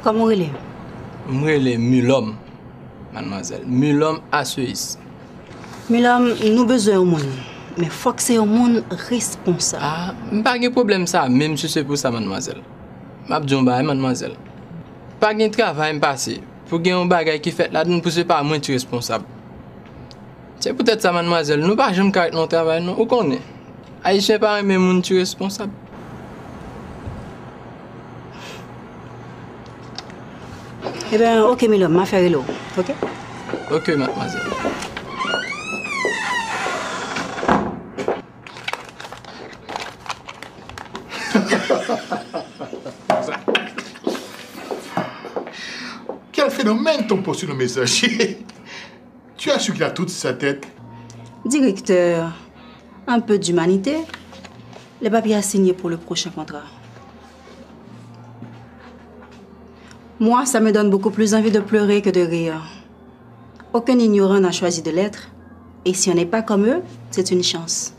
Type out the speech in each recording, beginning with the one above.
Comment il est? Moi, il est Mulhomme, mademoiselle. Mulhomme à Suisse. Milam, nous besoin au monde. Mais faut que c'est au monde responsable. Ah, pas de problème ça, même si c'est pour ça, mademoiselle. Je dis mademoiselle. Pas de travail passé. Pour qu'il y ait un bagage qui fait là-dedans, pour ce pas moi qui suis responsable. C'est peut-être ça, mademoiselle. Nous pas jamais caractère notre travail, non. Où qu'on est? Haïtien pas même monde qui est responsable. Eh bien, ok, Milam, ma faire l'eau. Ok? Ok, mademoiselle. Quel phénomène ton poste sur le messager? Tu as su qu'il a toute sa tête. Directeur, un peu d'humanité. Les papiers à signer pour le prochain contrat. Moi, ça me donne beaucoup plus envie de pleurer que de rire. Aucun ignorant n'a choisi de l'être. Et si on n'est pas comme eux, c'est une chance.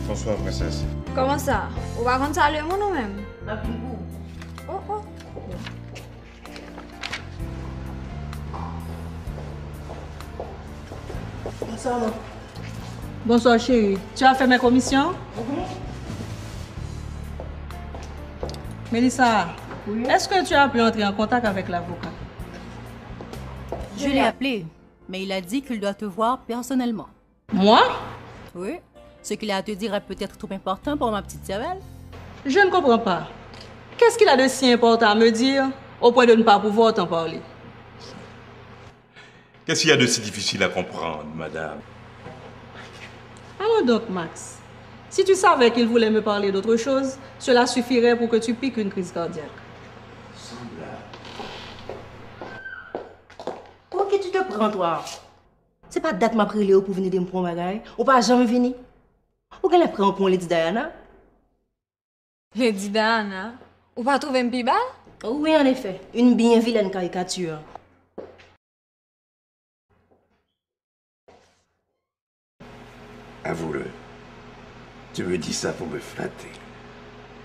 Bonsoir, princesse. Comment ça? On va rendre ça le monde ou même? Oh, oh. Bonsoir, maman. Bonsoir chérie. Tu as fait mes commissions? Mélissa, est-ce que tu as pu entrer en contact avec l'avocat? Je l'ai appelé, mais il a dit qu'il doit te voir personnellement. Moi? Oui. Ce qu'il a à te dire est peut-être trop important pour ma petite cervelle. Je ne comprends pas. Qu'est-ce qu'il a de si important à me dire au point de ne pas pouvoir t'en parler? Qu'est-ce qu'il y a de si difficile à comprendre, madame? Alors donc, Max, si tu savais qu'il voulait me parler d'autre chose, cela suffirait pour que tu piques une crise cardiaque. Pour qui tu te prends, toi? C'est pas date m'a pris Léo pour venir me prendre bagaille. Ou pas jamais venir. Ou qu'elle a pris pour Lady Diana? Lady Diana? Ou pas trouver un pibal? Oui, en effet. Une bien vilaine caricature. Avoue-le. Tu me dis ça pour me flatter.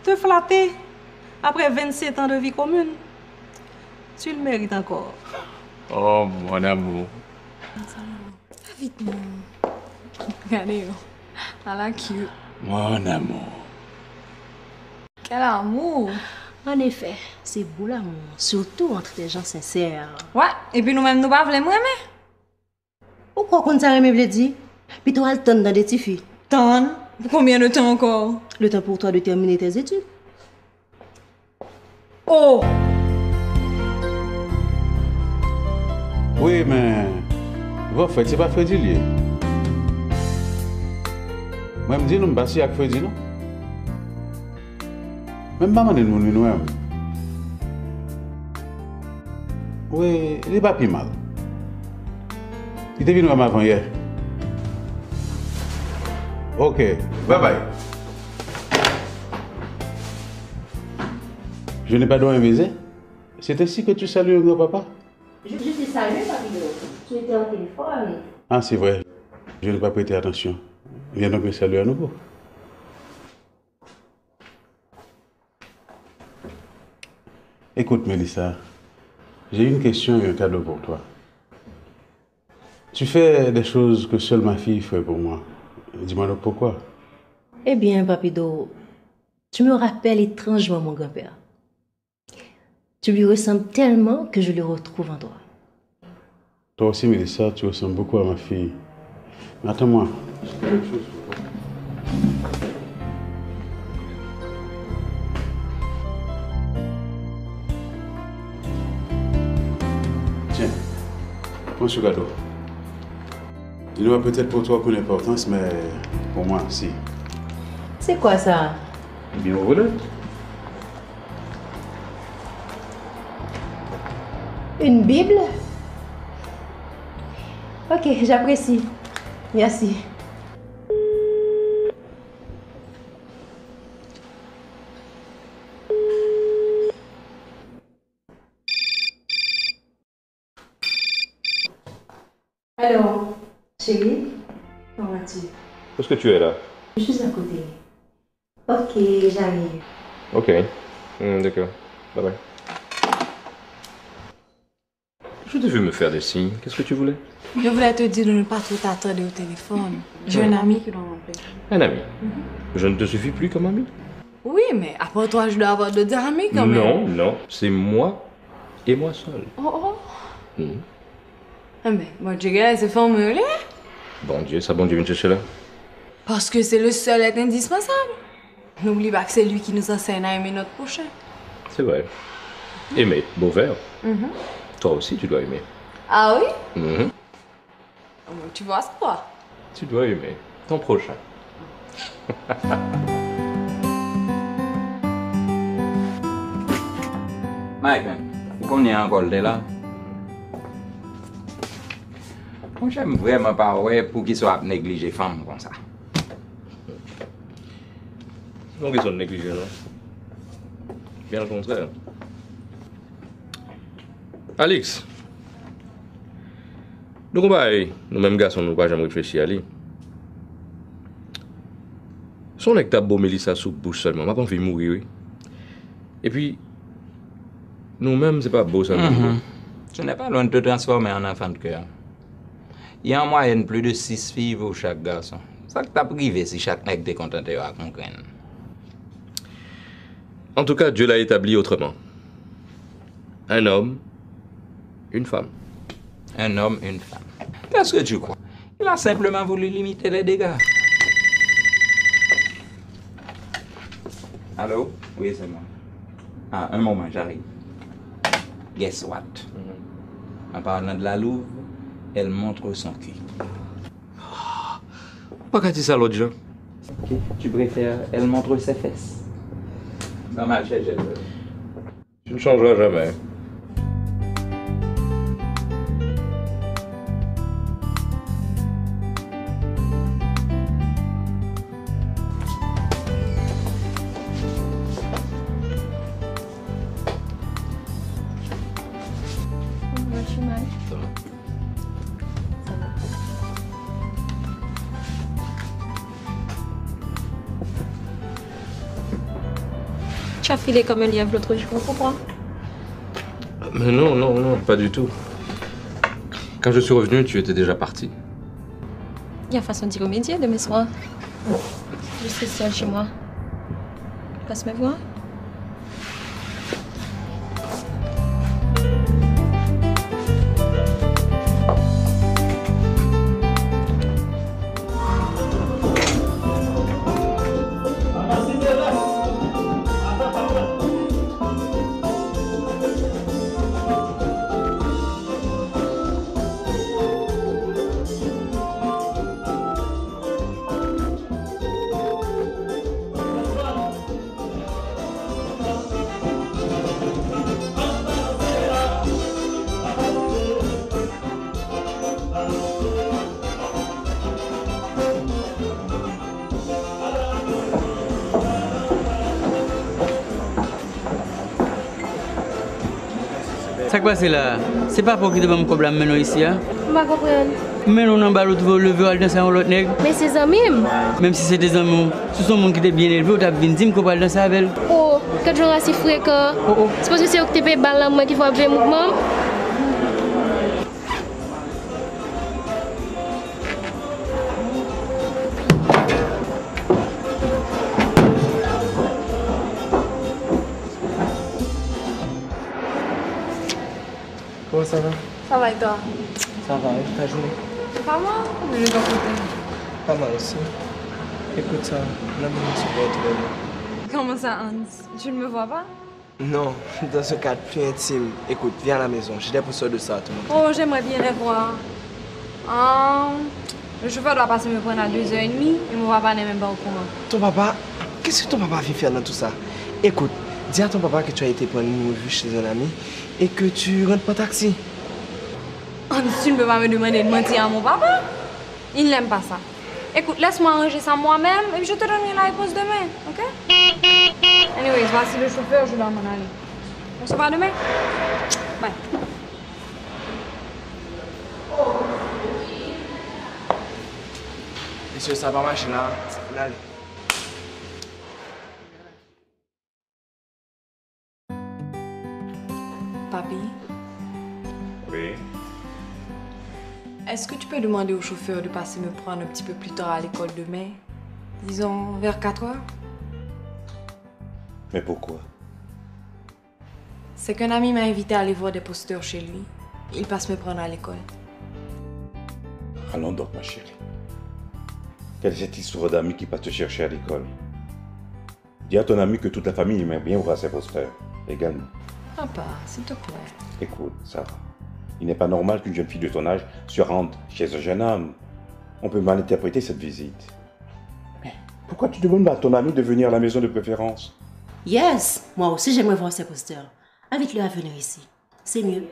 Te flatter après 27 ans de vie commune? Tu le mérites encore. Oh, mon amour. Vite, mon. Regardez, elle a cute. Mon amour. Quel amour! En effet, c'est beau l'amour. Surtout entre des gens sincères. Ouais, et puis nous-mêmes, nous pas vraiment aimer. Pourquoi qu'on t'a aimé, dit? Puis toi, le temps dans des petites filles. Ton? Pour combien de temps encore? Le temps pour toi de terminer tes études. Oh! Oui, mais... Vous faites, c'est pas Freddy lié. Moi, je me dis, nous ne pas si avec Freddy, non? Même pas demander nous-mêmes. Oui, il n'est pas plus mal. Il était venu avant hier. Ok, bye bye. Je n'ai pas droit à un baiser. C'est ainsi que tu salues mon papa? Je t'ai salué, papillon. Tu étais au téléphone. Ah, c'est vrai. Je n'ai pas prêté attention. Viens donc me saluer à nouveau. Écoute, Mélissa, j'ai une question et un cadeau pour toi. Tu fais des choses que seule ma fille ferait pour moi. Dis-moi donc pourquoi. Eh bien, Papido, tu me rappelles étrangement mon grand-père. Tu lui ressembles tellement que je le retrouve en toi. Toi aussi, Mélissa, tu ressembles beaucoup à ma fille. Mais attends-moi. J'ai quelque chose pour toi. Tiens, prends ce cadeau. Il n'aura peut-être pour toi aucune importance, mais pour moi, si. C'est quoi ça? Eh bien, voilà. Une Bible? Ok, j'apprécie. Merci. Alors, chérie, comment vas-tu? Où est-ce que tu es là? Je suis à côté. Ok, j'arrive. Ok. D'accord. Bye bye. Je t'ai vu me faire des signes. Qu'est-ce que tu voulais? Je voulais te dire de ne pas trop t'attendre au téléphone. J'ai un ami qui doit m'appeler. Un ami? Je ne te suffis plus comme ami? Oui, mais après toi, je dois avoir d'autres amis quand même. Non, non. C'est moi et moi seul. Oh, oh. Ah, mais bon Dieu, c'est formulé. Bon Dieu, ça bon Dieu, viens chercher là. Parce que c'est le seul être indispensable. N'oublie pas que c'est lui qui nous enseigne à aimer notre prochain. C'est vrai. Aimer, beau verbe. Toi aussi, tu dois aimer. Ah oui? Tu vois ça, toi? Tu dois aimer ton prochain. Mike, on est encore là. Moi, j'aime vraiment pas pour qu'ils soient négligés les femmes comme ça. Non, qu'ils sont négligés, non? Bien au contraire. Alex, nous mêmes garçons, nous pas jamais réfléchi à lui. Son nec t'a beau Mélissa sous bouche seulement, ma pas envie de mourir, oui. Et puis, nous-mêmes, c'est pas beau ça. Tu n'es pas loin de te transformer en enfant de cœur. Il y a en moyenne plus de 6 filles pour chaque garçon. Ça que t'as privé si chaque mec t'est content de à comprendre. En tout cas, Dieu l'a établi autrement. Un homme, une femme. Un homme, une femme. Qu'est-ce que tu crois? Il a simplement voulu limiter les dégâts. Allô? Oui, c'est moi. Ah, un moment, j'arrive. Guess what? En parlant de la louve, elle montre son cul. Pas qu'à dire ça l'autre jour. Ok, tu préfères, elle montre ses fesses. Dommage, j'ai le... Tu ne changeras jamais. Tu as filé comme un lièvre l'autre jour, pourquoi? Mais non, non, non, pas du tout. Quand je suis revenu, tu étais déjà parti. Il y a façon d'y remédier demain soir. Je serai seule chez moi. Passe me voir. Ça qui passe là, c'est pas pour qu'il y ait un problème maintenant ici. Hein? Je ne comprends pas. Mais nous n'avons pas lever dans sa l'autre nègre. Mais c'est amis. Même si c'est des amis, ce sont des gens qui étaient bien élevés, tu as bien dit qu'on parle dans sa belle. Oh, quand je suis si fréquent, c'est parce que c'est au TP balle qui faut appeler mouvement. ça va? Ça va et toi? Ça va, et ta journée? Pas mal, mais de ton côté. Pas mal aussi. Écoute ça, on a besoin de se voir tous les deux. Comment ça, Hans? Tu ne me vois pas? Non, dans un cadre plus intime. Écoute, viens à la maison, j'ai des pousseurs de ça à te montrer. Oh, j'aimerais bien les voir. Le chauffeur doit passer me prendre à 2h30 et mon papa n'est même pas au courant. Ton papa, qu'est-ce que ton papa vient faire dans tout ça? Écoute, dis à ton papa que tu as été prendre une revue chez un ami et que tu rentres par taxi. Hans, tu ne peux pas me demander de mentir à mon papa? Il n'aime pas ça. Écoute, laisse-moi arranger ça moi-même et puis je te donnerai la réponse demain, ok? Anyways, voici le chauffeur, je dois m'en aller. On se voit demain? Bye. Monsieur, ça va marcher là. Allez. Papi, Oui. est-ce que tu peux demander au chauffeur de passer me prendre un petit peu plus tard à l'école demain? Disons vers 4h? Mais pourquoi? C'est qu'un ami m'a invité à aller voir des posteurs chez lui. Il passe me prendre à l'école. Allons donc, ma chérie. Quelle est cette histoire d'amis qui passe te chercher à l'école? Dis à ton ami que toute la famille aimerait bien voir ses posters, également. Papa, s'il te plaît. Écoute, Sarah, il n'est pas normal qu'une jeune fille de ton âge se rende chez un jeune homme. On peut mal interpréter cette visite. Mais pourquoi tu demandes à ton ami de venir à la maison de préférence? Yes, moi aussi j'aimerais voir ces posters. Invite-le à venir ici. C'est mieux.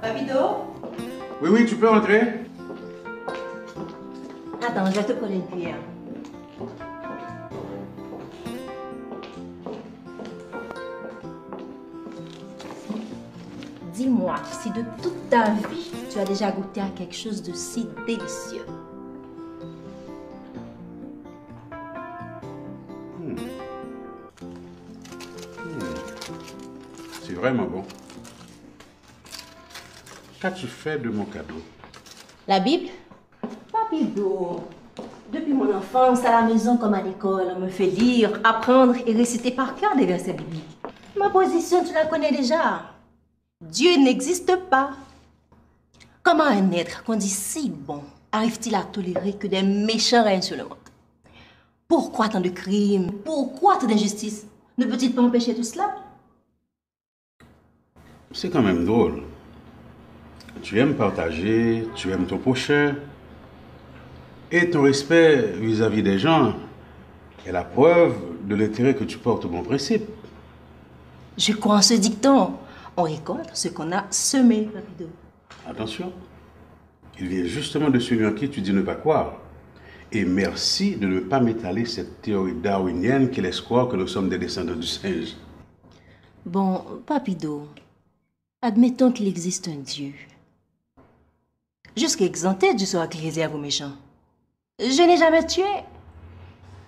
Papido? Oui, oui, tu peux entrer. Attends, je vais te coller une cuillère. Dis-moi si de toute ta vie, tu as déjà goûté à quelque chose de si délicieux. C'est vraiment bon. Qu'as-tu fait de mon cadeau? La Bible? Papido, depuis mon enfance, à la maison comme à l'école, on me fait lire, apprendre et réciter par cœur des versets bibliques. Ma position, tu la connais déjà. Dieu n'existe pas. Comment un être qu'on dit si bon arrive-t-il à tolérer que des méchants règnent sur le monde? Pourquoi tant de crimes? Pourquoi tant d'injustices? Ne peut-il pas empêcher tout cela? C'est quand même drôle. Tu aimes partager, tu aimes ton prochain. Et ton respect vis-à-vis des gens est la preuve de l'intérêt que tu portes au bon principe. Je crois en ce dicton. On récolte ce qu'on a semé, Papido. Attention, il vient justement de celui en qui tu dis ne pas croire. Et merci de ne pas m'étaler cette théorie darwinienne qui laisse croire que nous sommes des descendants du singe. Bon, Papido, admettons qu'il existe un Dieu. Jusqu'à exempter du sort qu'il réserve aux méchants. Je n'ai jamais tué.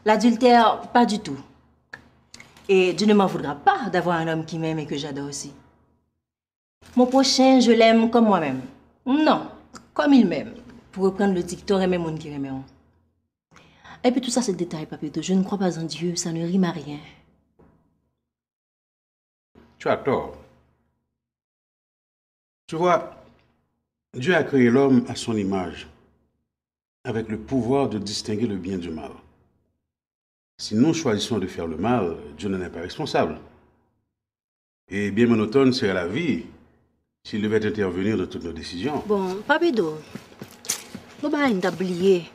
L'adultère, pas du tout. Et Dieu ne m'en voudra pas d'avoir un homme qui m'aime et que j'adore aussi. Mon prochain, je l'aime comme moi-même. Non, comme il m'aime. Pour reprendre le dicton, aimer mon qui aimeront. Et puis tout ça, c'est le détail, Papido. Je ne crois pas en Dieu, ça ne rime à rien. Tu as tort. Tu vois, Dieu a créé l'homme à son image, avec le pouvoir de distinguer le bien du mal. Si nous choisissons de faire le mal, Dieu n'en est pas responsable. Et bien monotone serait la vie s'il devait intervenir dans toutes nos décisions. Bon, Papido, nous allons oublier.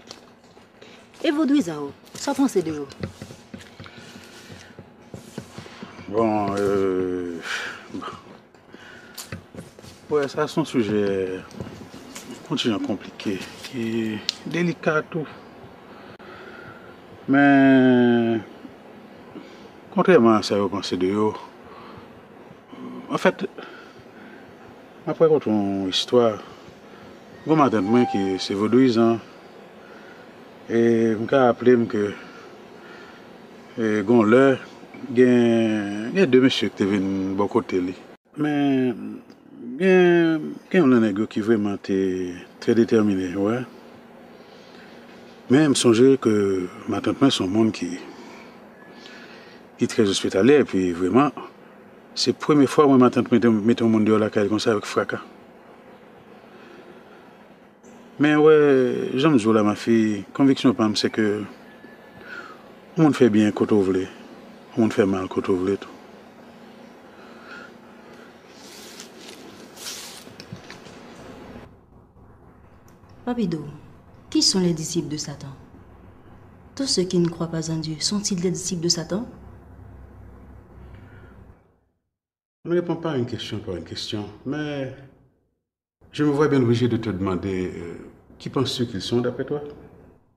Et vous deux, ça pensez de vous? Bon, ouais, ça c'est un sujet continuellement compliqué, qui est délicat tout. Mais, contrairement à ça, vous pensez de vous, en fait, après contre une histoire, vous m'entendez que c'est vaudouisant. Et je me rappelle que il y a deux messieurs qui sont venus de côté. Mais Quand on a un gars qui vraiment était très déterminé, ouais. Mais je me songeais que ma tante c'est un monde qui est très hospitalier, et puis vraiment, c'est la première fois que ma tante mettait un monde dehors la caille comme ça avec fracas. Mais ouais, j'aime jouer là, ma fille. Conviction, c'est que le monde fait bien quand on veut, le monde fait mal quand on veut. Papido, qui sont les disciples de Satan? Tous ceux qui ne croient pas en Dieu, sont-ils des disciples de Satan? Je ne réponds pas à une question par une question, mais je me vois bien obligé de te demander qui penses-tu qu'ils sont d'après toi?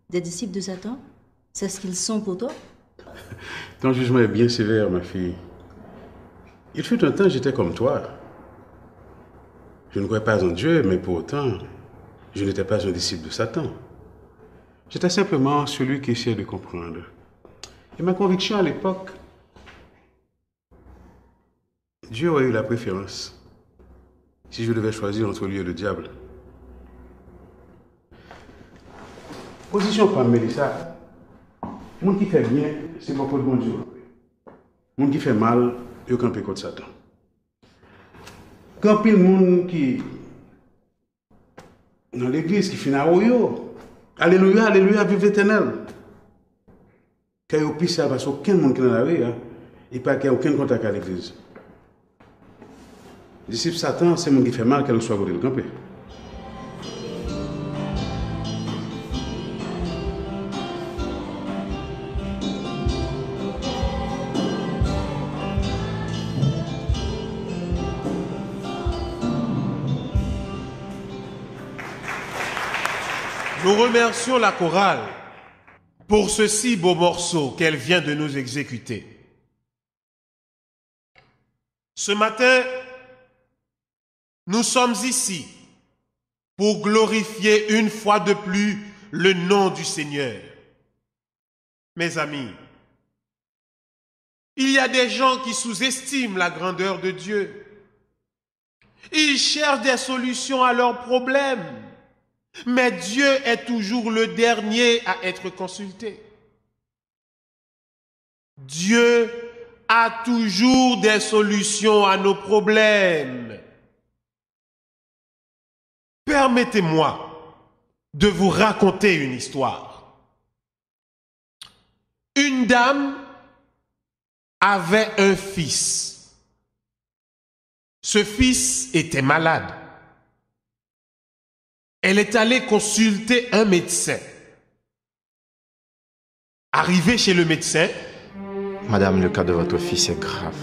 Des disciples de Satan? C'est ce qu'ils sont pour toi? Ton jugement est bien sévère, ma fille. Il fut un temps, j'étais comme toi. Je ne croyais pas en Dieu, mais pour autant, je n'étais pas un disciple de Satan. J'étais simplement celui qui essayait de comprendre. Et ma conviction à l'époque, Dieu aurait eu la préférence si je devais choisir entre lui et le diable. Position femme, Mélissa. Le monde qui fait bien, c'est beaucoup de bon Dieu. Le monde qui fait mal, il campe contre Satan. Quand il y a des gens qui dans l'église qui finit à Oyo, alléluia, alléluia, vive l'éternel. Quand il y a plus ça, parce qu'aucun monde qui est dans la rue, il n'y a aucun contact avec l'église. Disciple Satan, c'est le monde qui fait mal, quel soit le camper. Nous remercions la chorale pour ce si beau morceau qu'elle vient de nous exécuter. Ce matin, nous sommes ici pour glorifier une fois de plus le nom du Seigneur. Mes amis, il y a des gens qui sous-estiment la grandeur de Dieu. Ils cherchent des solutions à leurs problèmes. Mais Dieu est toujours le dernier à être consulté. Dieu a toujours des solutions à nos problèmes. Permettez-moi de vous raconter une histoire. Une dame avait un fils. Ce fils était malade. Elle est allée consulter un médecin. Arrivée chez le médecin, Madame, le cas de votre fils est grave.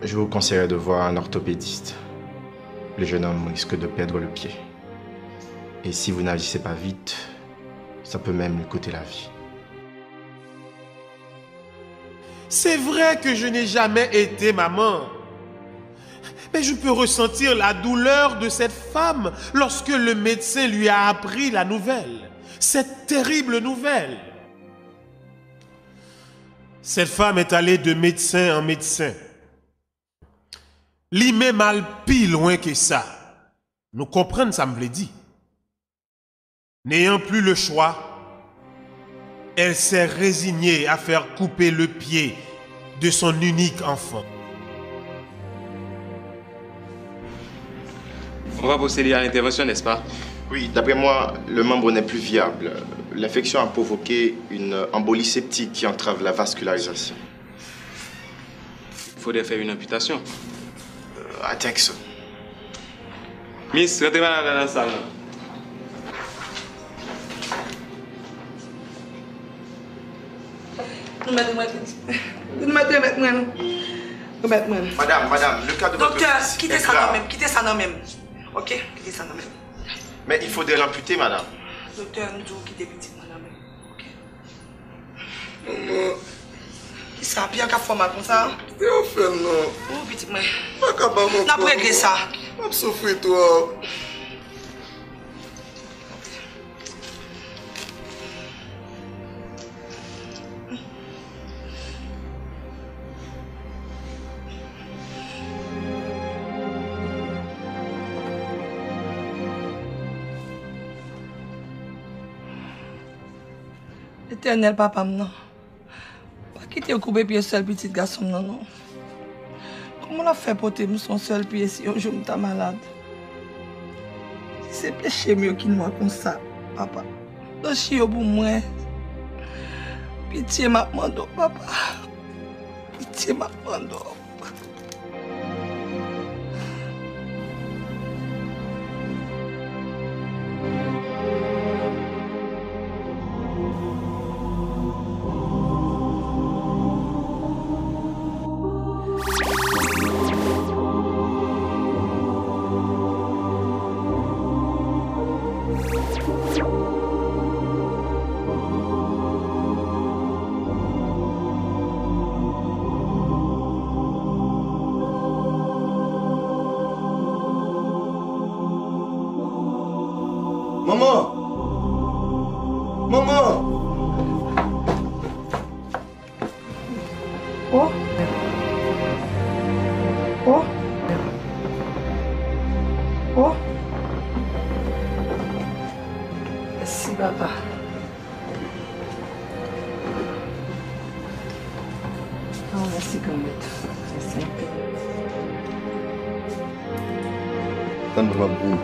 Je vous conseillerais de voir un orthopédiste. Le jeune homme risque de perdre le pied. Et si vous n'agissez pas vite, ça peut même lui coûter la vie. c'est vrai que je n'ai jamais été maman. Mais je peux ressentir la douleur de cette femme lorsque le médecin lui a appris la nouvelle. Cette terrible nouvelle. Cette femme est allée de médecin en médecin. Li met mal pis loin que ça. Nous comprenons ça me veut dire. N'ayant plus le choix, elle s'est résignée à faire couper le pied de son unique enfant. On va procéder à l'intervention, n'est-ce pas? Oui, d'après moi, le membre n'est plus viable. L'infection a provoqué une embolie septique qui entrave la vascularisation. Il faudrait faire une amputation. I think so. Miss, rentrez dans la salle. Madame, le cas de votre Docteur, fils quittez est ça grave. non même, quittez ça non même. Ok, quittez ça non même. Mais il faudrait l'amputer, madame. Docteur, nous devons quitter petit madame. Ok. Qui ça, puis il y a qu'à faire mal comme ça? C'est au fait, non. Oh, petit moi. Pas capable. On a réglé ça. Je souffre, toi. Éternel papa, non. Pas quitter au couper pied seul petit garçon, non, non. Comment on a fait porter son seul pied si un jour je suis malade? C'est péché mieux qu'il moi comme ça, papa. Donc, je suis pour moi. Pitié m'a demandé, papa. Pitié m'a demandé. Maman! Maman! Oh! Oh! Oh! Merci, papa. Oh, merci, Gambette. Merci. Donne-moi beaucoup.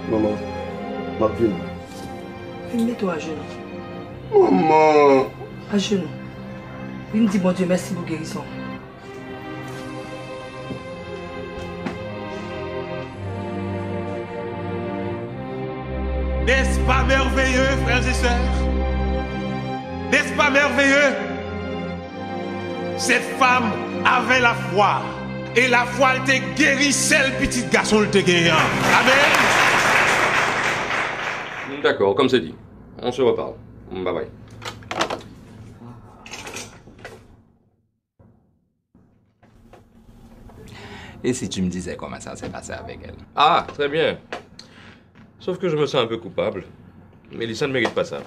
Maman, ma fille. Mets-toi à genoux. Maman. À genoux. Il me dit, bon Dieu, merci pour guérison. N'est-ce pas merveilleux, frères et sœurs? N'est-ce pas merveilleux? Cette femme avait la foi. Et la foi, elle t'a guéri, celle petit garçon, elle t'a guéri. Amen. D'accord, comme c'est dit. On se reparle. Bye bye. Et si tu me disais comment ça s'est passé avec elle? Ah, très bien. Sauf que je me sens un peu coupable. Mélissa ne mérite pas ça.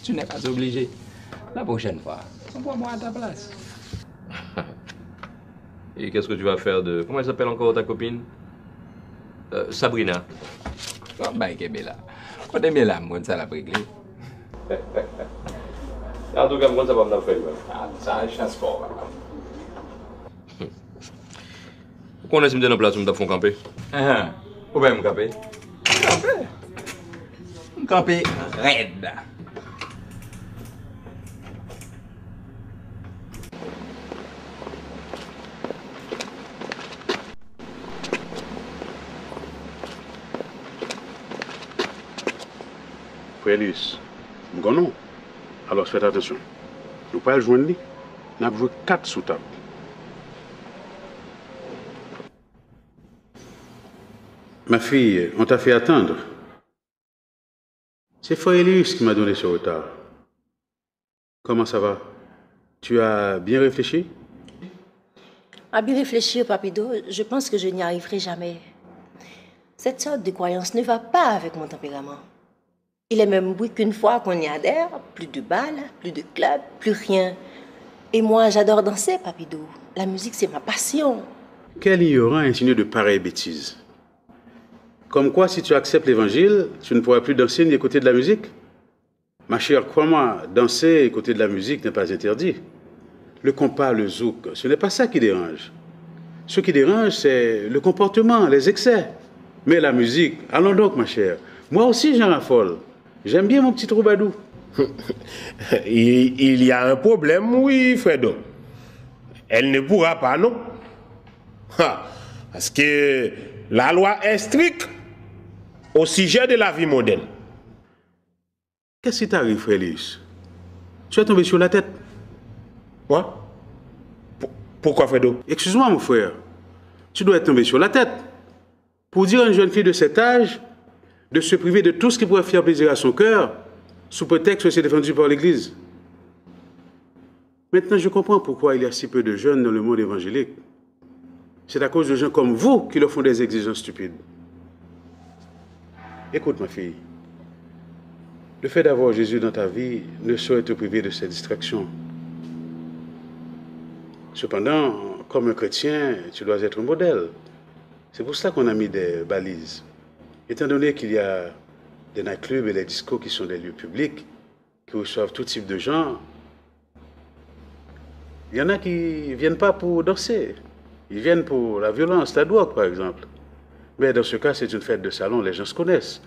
Tu n'es pas obligé. La prochaine fois, envoie-moi à ta place. Et qu'est-ce que tu vas faire de... Comment elle s'appelle encore ta copine? Sabrina. Oh, bah, Kébéla. Quand t'aimes là, moi, ça l'a réglé. En tout cas, moi, ça va me faire. Ah, ça, chasse fort. Pourquoi on est dans la place où nous avons campé? Où bien me camper? Camper raide. Frère Lewis, non. Alors faites attention. Nous ne pouvons pas le joindre. Nous avons joué 4 sous table. Ma fille, on t'a fait attendre. C'est Frère Lewis qui m'a donné ce retard. Comment ça va? Tu as bien réfléchi? À bien réfléchir, Papido, je pense que je n'y arriverai jamais. Cette sorte de croyance ne va pas avec mon tempérament. Il est même bruit qu'une fois qu'on y adhère, plus de balles, plus de clubs, plus rien. Et moi, j'adore danser, Papido. La musique, c'est ma passion. Quel ignorant insinué de pareilles bêtises? Comme quoi, si tu acceptes l'évangile, tu ne pourras plus danser ni écouter de la musique? Ma chère, crois-moi, danser et écouter de la musique n'est pas interdit. Le compas, le zouk, ce n'est pas ça qui dérange. Ce qui dérange, c'est le comportement, les excès. Mais la musique, allons donc, ma chère. Moi aussi, j'en raffole. J'aime bien mon petit troubadour. Il y a un problème, oui, Fredo. Elle ne pourra pas, non? Parce que la loi est stricte au sujet de la vie moderne. Qu'est-ce qui t'arrive, frère Lewis? Tu es tombé sur la tête. Quoi? Pourquoi, Fredo? Excuse-moi, mon frère. Tu dois être tombé sur la tête. Pour dire à une jeune fille de cet âge de se priver de tout ce qui pourrait faire plaisir à son cœur, sous prétexte que c'est défendu par l'Église. Maintenant, je comprends pourquoi il y a si peu de jeunes dans le monde évangélique. C'est à cause de gens comme vous qui leur font des exigences stupides. Écoute, ma fille. Le fait d'avoir Jésus dans ta vie ne saurait te priver de ses distractions. Cependant, comme un chrétien, tu dois être un modèle. C'est pour ça qu'on a mis des balises. Étant donné qu'il y a des nightclubs et des discos qui sont des lieux publics, qui reçoivent tout type de gens, il y en a qui ne viennent pas pour danser. Ils viennent pour la violence, la drogue par exemple. Mais dans ce cas, c'est une fête de salon, les gens se connaissent.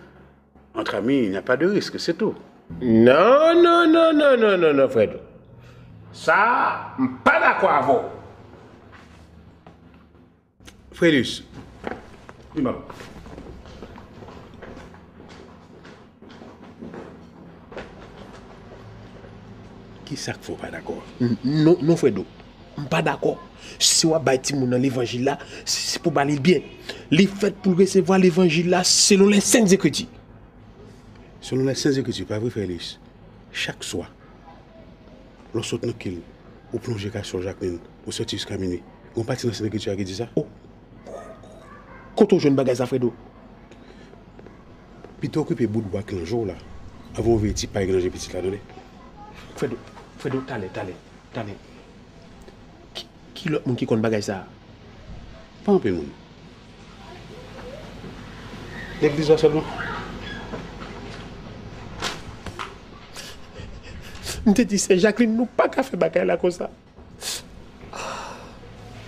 Entre amis, il n'y a pas de risque, c'est tout. Non, non, non, non, non, non, non, Fredo. Ça, je ne suis pas d'accord avec vous. Frédus, dis-moi. Qui ça qu'il ne faut pas d'accord? Non, non, Fredo. Je ne suis pas d'accord. Si on va dans l'évangile là, c'est pour parler bien. Les fêtes pour recevoir l'évangile là, selon les saintes écritures. Selon les saintes écritures, pas vrai, Félix? Chaque soir, lorsqu'on est tranquille, on plonge sur Jacqueline, on sortit jusqu'à minuit. On partit dans cette écriture qui dit ça? Oh! Quand on joue une bagaille à Fredo? Puis tu occupes bout de bois le jour là, avant de venir pas égranger petit là donné. Fredo, t'allez. Qui l'autre monde qui compte bagaille ça? Pas un peu de monde. L'église seulement. Je te dis, c'est Jacqueline, nous pas qu'à faire bagaille là comme ça.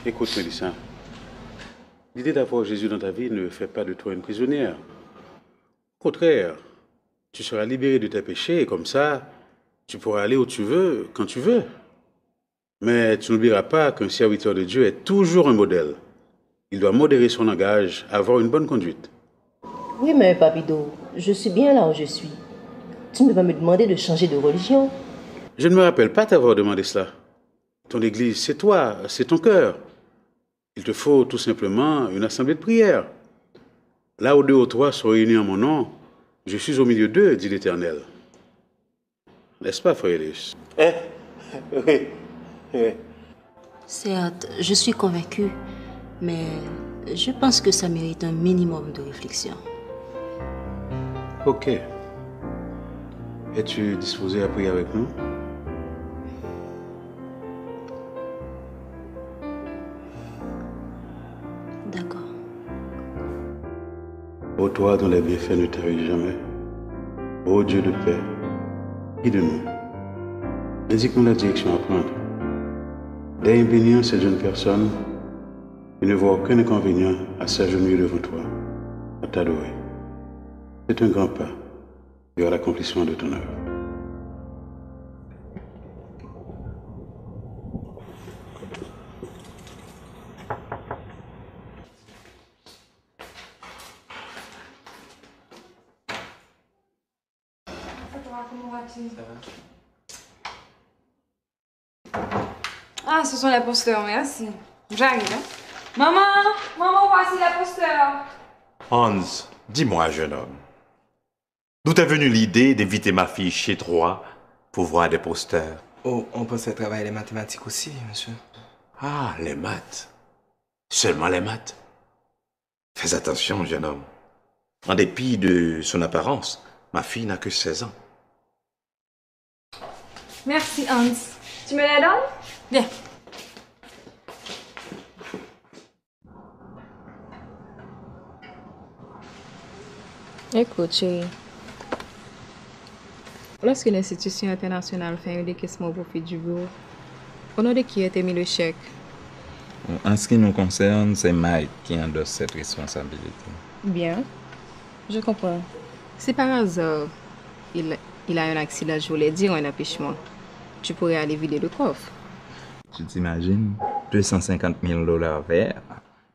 Écoute, Mélissa. L'idée d'avoir Jésus dans ta vie ne fait pas de toi une prisonnière. Au contraire, tu seras libéré de tes péchés et comme ça, tu pourras aller où tu veux, quand tu veux. Mais tu n'oublieras pas qu'un serviteur de Dieu est toujours un modèle. Il doit modérer son langage, avoir une bonne conduite. Oui, mais Papido, je suis bien là où je suis. Tu ne peux pas me demander de changer de religion. Je ne me rappelle pas t'avoir demandé cela. Ton église, c'est toi, c'est ton cœur. Il te faut tout simplement une assemblée de prière. Là où deux ou trois sont réunis en mon nom, je suis au milieu d'eux, dit l'Éternel. N'est-ce pas, frère Elias? Oui. Certes, je suis convaincue, mais je pense que ça mérite un minimum de réflexion. Ok. Es-tu disposé à prier avec nous? D'accord. Ô toi dont les bienfaits ne t'arrivent jamais, ô Dieu de paix, guide-nous. Indique-nous la direction à prendre. Daigne bénir cette jeune personne et ne vois aucun inconvénient à s'agenouiller devant toi, à t'adorer. C'est un grand pas vers l'accomplissement de ton œuvre. Ah, ce sont les posters, merci. J'arrive, hein. Maman, voici les posters. Hans, dis-moi, jeune homme, d'où t'est venue l'idée d'inviter ma fille chez toi pour voir des posters? Oh, on pensait travailler les mathématiques aussi, monsieur. Ah, les maths. Seulement les maths. Fais attention, jeune homme. En dépit de son apparence, ma fille n'a que 16 ans. Merci, Hans. Tu me les donnes? Viens. Écoute, chérie. Lorsque l'institution internationale fait un décaissement au profit du bureau, au nom de qui a été mis le chèque? En ce qui nous concerne, c'est Mike qui endosse cette responsabilité. Bien. Je comprends. Si par hasard, il a un accident, je voulais dire un empêchement, tu pourrais aller vider le coffre. Tu t'imagines? 250 000 $ verts.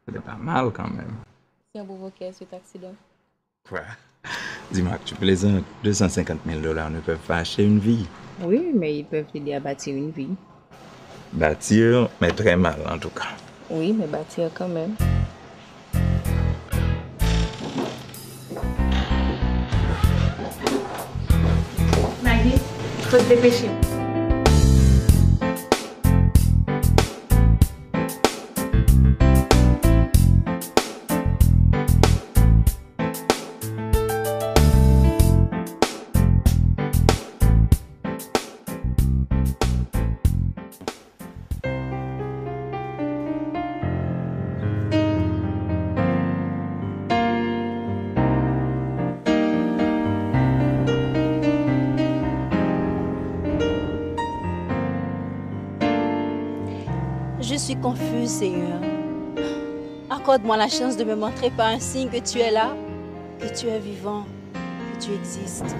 C'est pas mal quand même. Si on provoquait cet accident. Quoi? Dis-moi que tu plaisantes. 250 000 $ ne peuvent pas acheter une vie. Oui, mais ils peuvent t'aider à bâtir une vie. Bâtir, mais très mal en tout cas. Oui, mais bâtir quand même. Maggie, faut te dépêcher. Je suis confuse, Seigneur. Accorde-moi la chance de me montrer par un signe que tu es là, que tu es vivant, que tu existes.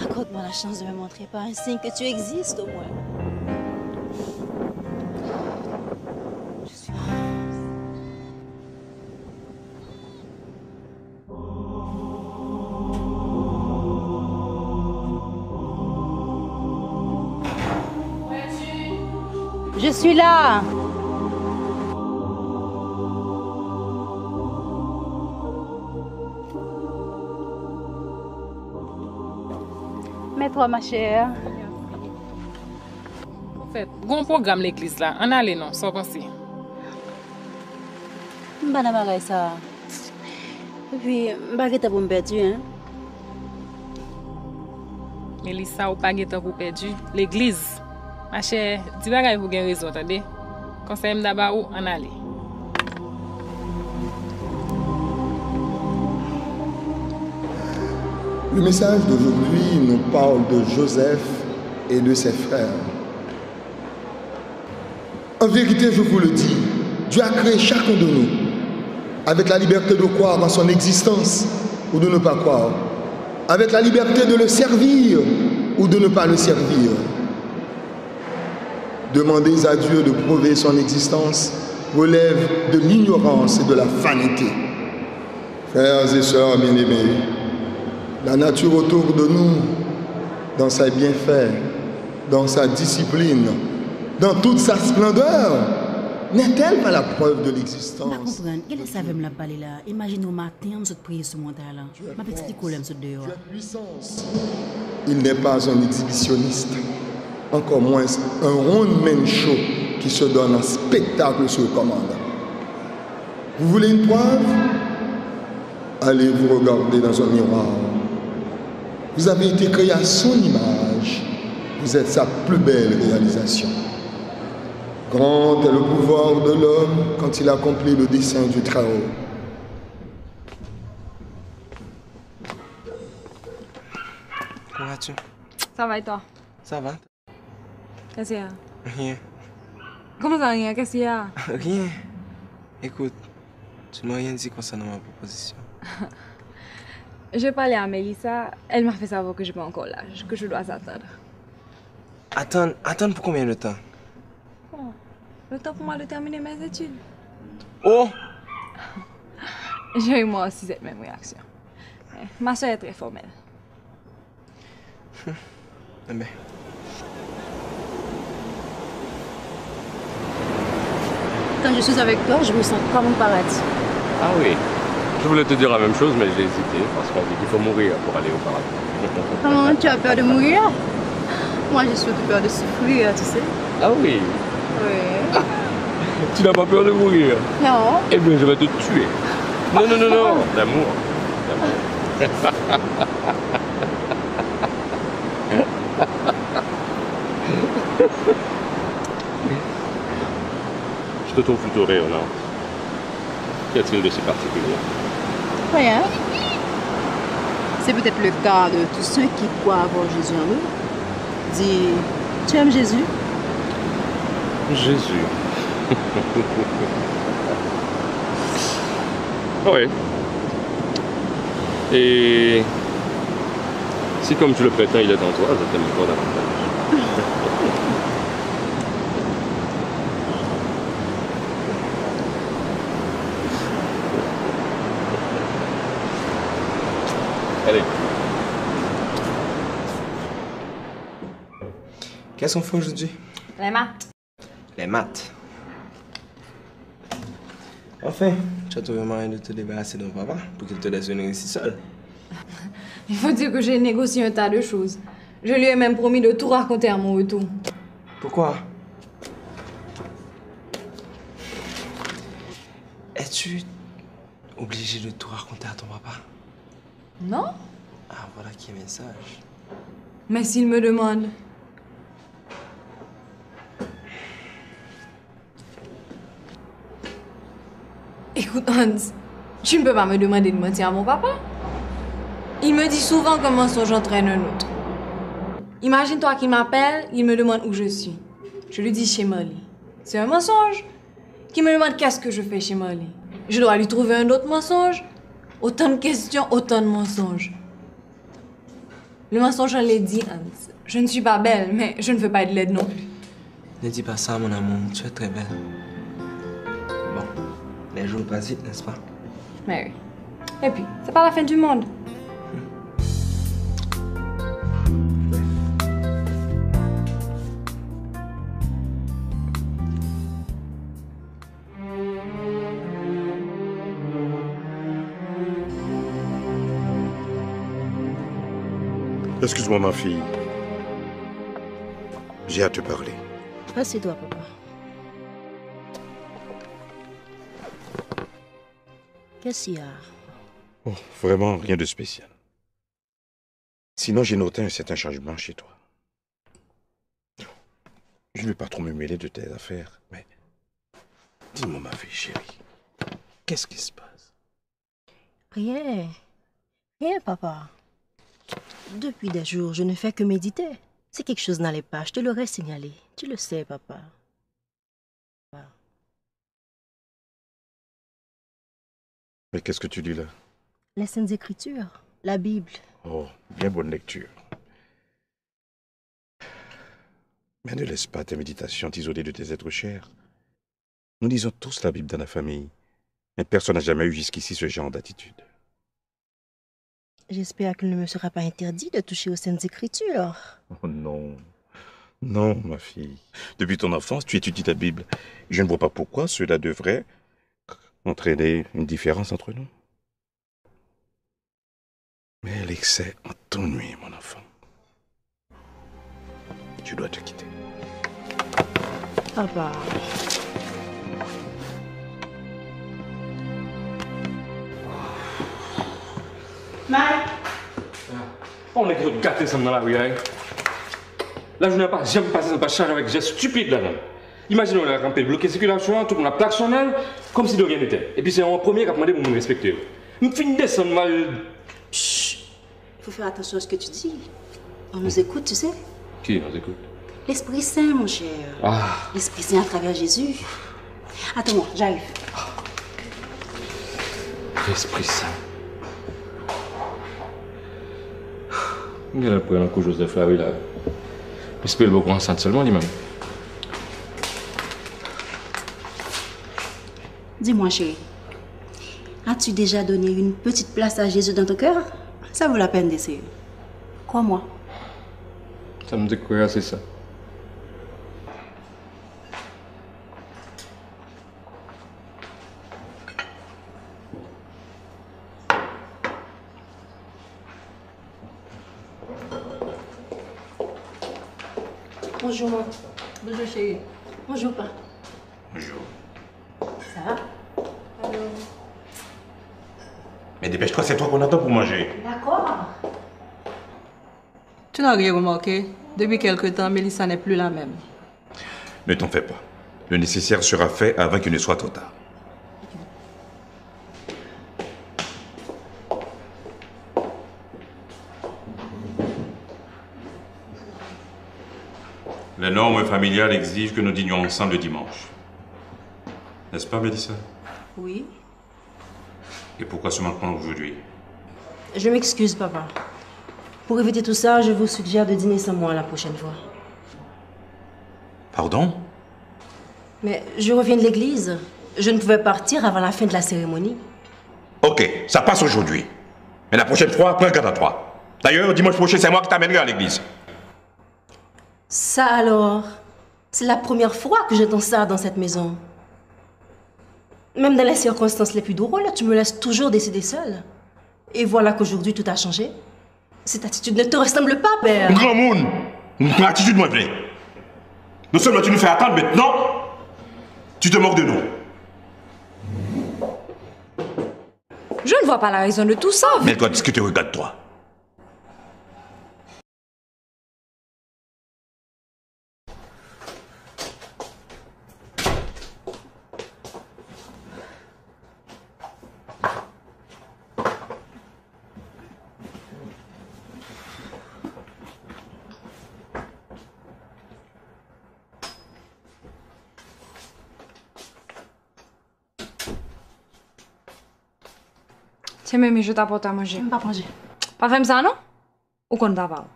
Accorde-moi la chance de me montrer par un signe que tu existes au moins. Je suis... Je suis là. Mets-toi, ma chère. En fait, bon programme l'église là. On allait non, sans penser. Mbana bagay ça. Et puis, mbagay pour me perdre, hein? Mélissa, ou pas guetta pour perdu. L'église. Ma chère, dis bagay pour gagner raison, attendez. Conseil m'daba ou on allait. Le message d'aujourd'hui nous parle de Joseph et de ses frères. En vérité, je vous le dis, Dieu a créé chacun de nous avec la liberté de croire en son existence ou de ne pas croire, avec la liberté de le servir ou de ne pas le servir. Demander à Dieu de prouver son existence relève de l'ignorance et de la vanité. Frères et sœurs bien-aimés, la nature autour de nous, dans ses bienfaits, dans sa discipline, dans toute sa splendeur, n'est-elle pas la preuve de l'existence? Je comprends. Quel est ça veut me la parler là? Imaginez au matin, je te prie sur mon talent. Ma petite colère, je te dehors. Il n'est pas un exhibitionniste, encore moins un one-man show qui se donne un spectacle sur commande. Vous voulez une preuve? Allez vous regarder dans un miroir. Vous avez été créé à son image. Vous êtes sa plus belle réalisation. Grand est le pouvoir de l'homme quand il accomplit le dessein du Très-Haut. Comment vas-tu? Ça va et toi? Ça va? Qu'est-ce qu'il y a? Rien. Comment ça rien? Qu'est-ce qu'il y a? Rien. Écoute, tu ne m'as rien dit concernant ma proposition. J'ai parlé à Mélissa, elle m'a fait savoir que je n'ai pas encore l'âge, que je dois attendre. Attendre pour combien de temps? Bon, le temps pour moi de terminer mes études. Oh! J'ai eu moi aussi cette même réaction. Ma soeur est très formelle. Eh bien. Quand je suis avec toi, je me sens comme un paradis. Ah oui. Je voulais te dire la même chose, mais j'ai hésité parce qu'on dit qu'il faut mourir pour aller au paradis. Comment tu as peur de mourir? Moi, j'ai surtout peur de souffrir, tu sais. Ah oui? Oui. Tu n'as pas peur de mourir? Non. Eh bien, je vais te tuer. Non, non, non, non. D'amour. Je te trouve plutôt rayonnant. Qu'y a-t-il de si particulier? Rien. C'est peut-être le cas de tous ceux qui croient avoir Jésus en eux. Dis, tu aimes Jésus? Jésus. Oui. Et si comme tu le prétends, il est en toi, je t'aime encore davantage. Allez. Qu'est-ce qu'on fait aujourd'hui? Les maths. Les maths. Enfin, tu as trouvé moyen de te débarrasser de ton papa pour qu'il te laisse venir ici seul. Il faut dire que j'ai négocié un tas de choses. Je lui ai même promis de tout raconter à mon retour. Pourquoi? Es-tu obligé de tout raconter à ton papa? Non? Ah, voilà qui est le message. Mais s'il me demande... Écoute, Hans, tu ne peux pas me demander de mentir à mon papa. Il me dit souvent qu'un mensonge entraîne un autre. Imagine-toi qu'il m'appelle, il me demande où je suis. Je lui dis chez Molly. C'est un mensonge. Qui me demande qu'est-ce que je fais chez Marley. Je dois lui trouver un autre mensonge. Autant de questions, autant de mensonges. Le mensonge, je l'ai dit, Hans. Je ne suis pas belle, mais je ne veux pas être laide non plus. Ne dis pas ça, mon amour. Tu es très belle. Bon, les jours passent vite, n'est-ce pas? Mais oui. Et puis, c'est pas la fin du monde. Excuse-moi, ma fille. J'ai à te parler. Assieds-toi, papa. Qu'est-ce qu'il y a? Oh, vraiment rien de spécial. Sinon, j'ai noté un certain changement chez toi. Je ne vais pas trop me mêler de tes affaires, mais dis-moi, ma fille chérie, qu'est-ce qui se passe? Rien. Rien, papa. Depuis des jours, je ne fais que méditer. Si quelque chose n'allait pas, je te l'aurais signalé. Tu le sais, papa. Mais qu'est-ce que tu lis là? Les Saintes Écritures, la Bible. Oh, bien bonne lecture. Mais ne laisse pas tes méditations t'isoler de tes êtres chers. Nous lisons tous la Bible dans la famille, mais personne n'a jamais eu jusqu'ici ce genre d'attitude. J'espère qu'il ne me sera pas interdit de toucher aux Saintes Écritures. Oh non. Non, ma fille. Depuis ton enfance, tu étudies la Bible. Je ne vois pas pourquoi cela devrait entraîner une différence entre nous. Mais l'excès en t'ennuie, mon enfant. Je dois te quitter. Papa. Mike! On est gâtés ensemble dans la rue. La journée n'a pas jamais passé sans pas charger avec des gestes stupides là-dedans. Imaginez, on a campé, bloqué la circulation, tout le monde a klaxonné, comme si de rien n'était. Et puis c'est en premier qui a demandé pour nous respecter. Je finis de descendre mal. Chut! Il faut faire attention à ce que tu dis. On nous écoute, tu sais. Qui nous écoute? L'Esprit Saint, mon cher. Ah. L'Esprit Saint à travers Jésus. Attends-moi, j'arrive. L'Esprit Saint. Il y a le premier coup Joseph là, oui, là. L'esprit est beaucoup enceinte seulement lui-même. Dis-moi, chérie, as-tu déjà donné une petite place à Jésus dans ton cœur? Ça vaut la peine d'essayer. Crois-moi. Ça me dit quoi, c'est ça? Bonjour, maman. Bonjour, chérie. Bonjour, papa. Bonjour. Ça va? Allô? Mais dépêche-toi, c'est toi qu'on attend pour manger. D'accord. Tu n'as rien remarqué? Depuis quelque temps, Mélissa n'est plus la même. Ne t'en fais pas. Le nécessaire sera fait avant qu'il ne soit trop tard. Les normes familiales exigent que nous dînions ensemble le dimanche. N'est-ce pas, Mélissa? Oui. Et pourquoi ce manquement aujourd'hui? Je m'excuse, papa. Pour éviter tout ça, je vous suggère de dîner sans moi la prochaine fois. Pardon? Mais je reviens de l'église. Je ne pouvais partir avant la fin de la cérémonie. Ok, ça passe aujourd'hui. Mais la prochaine fois, prends garde à toi. D'ailleurs, dimanche prochain, c'est moi qui t'amènerai à l'église. Ça alors, c'est la première fois que j'entends ça dans cette maison. Même dans les circonstances les plus drôles, tu me laisses toujours décider seule. Et voilà qu'aujourd'hui tout a changé. Cette attitude ne te ressemble pas, père. Grand monde, une attitude moins vraie. Non seulement tu nous fais attendre, maintenant, tu te moques de nous. Je ne vois pas la raison de tout ça. Mais elle doit discuter, regarde-toi. Tiens, mais je t'apporte à manger. Pas manger. Pas faire ça, non? Ou qu'on t'a parlé?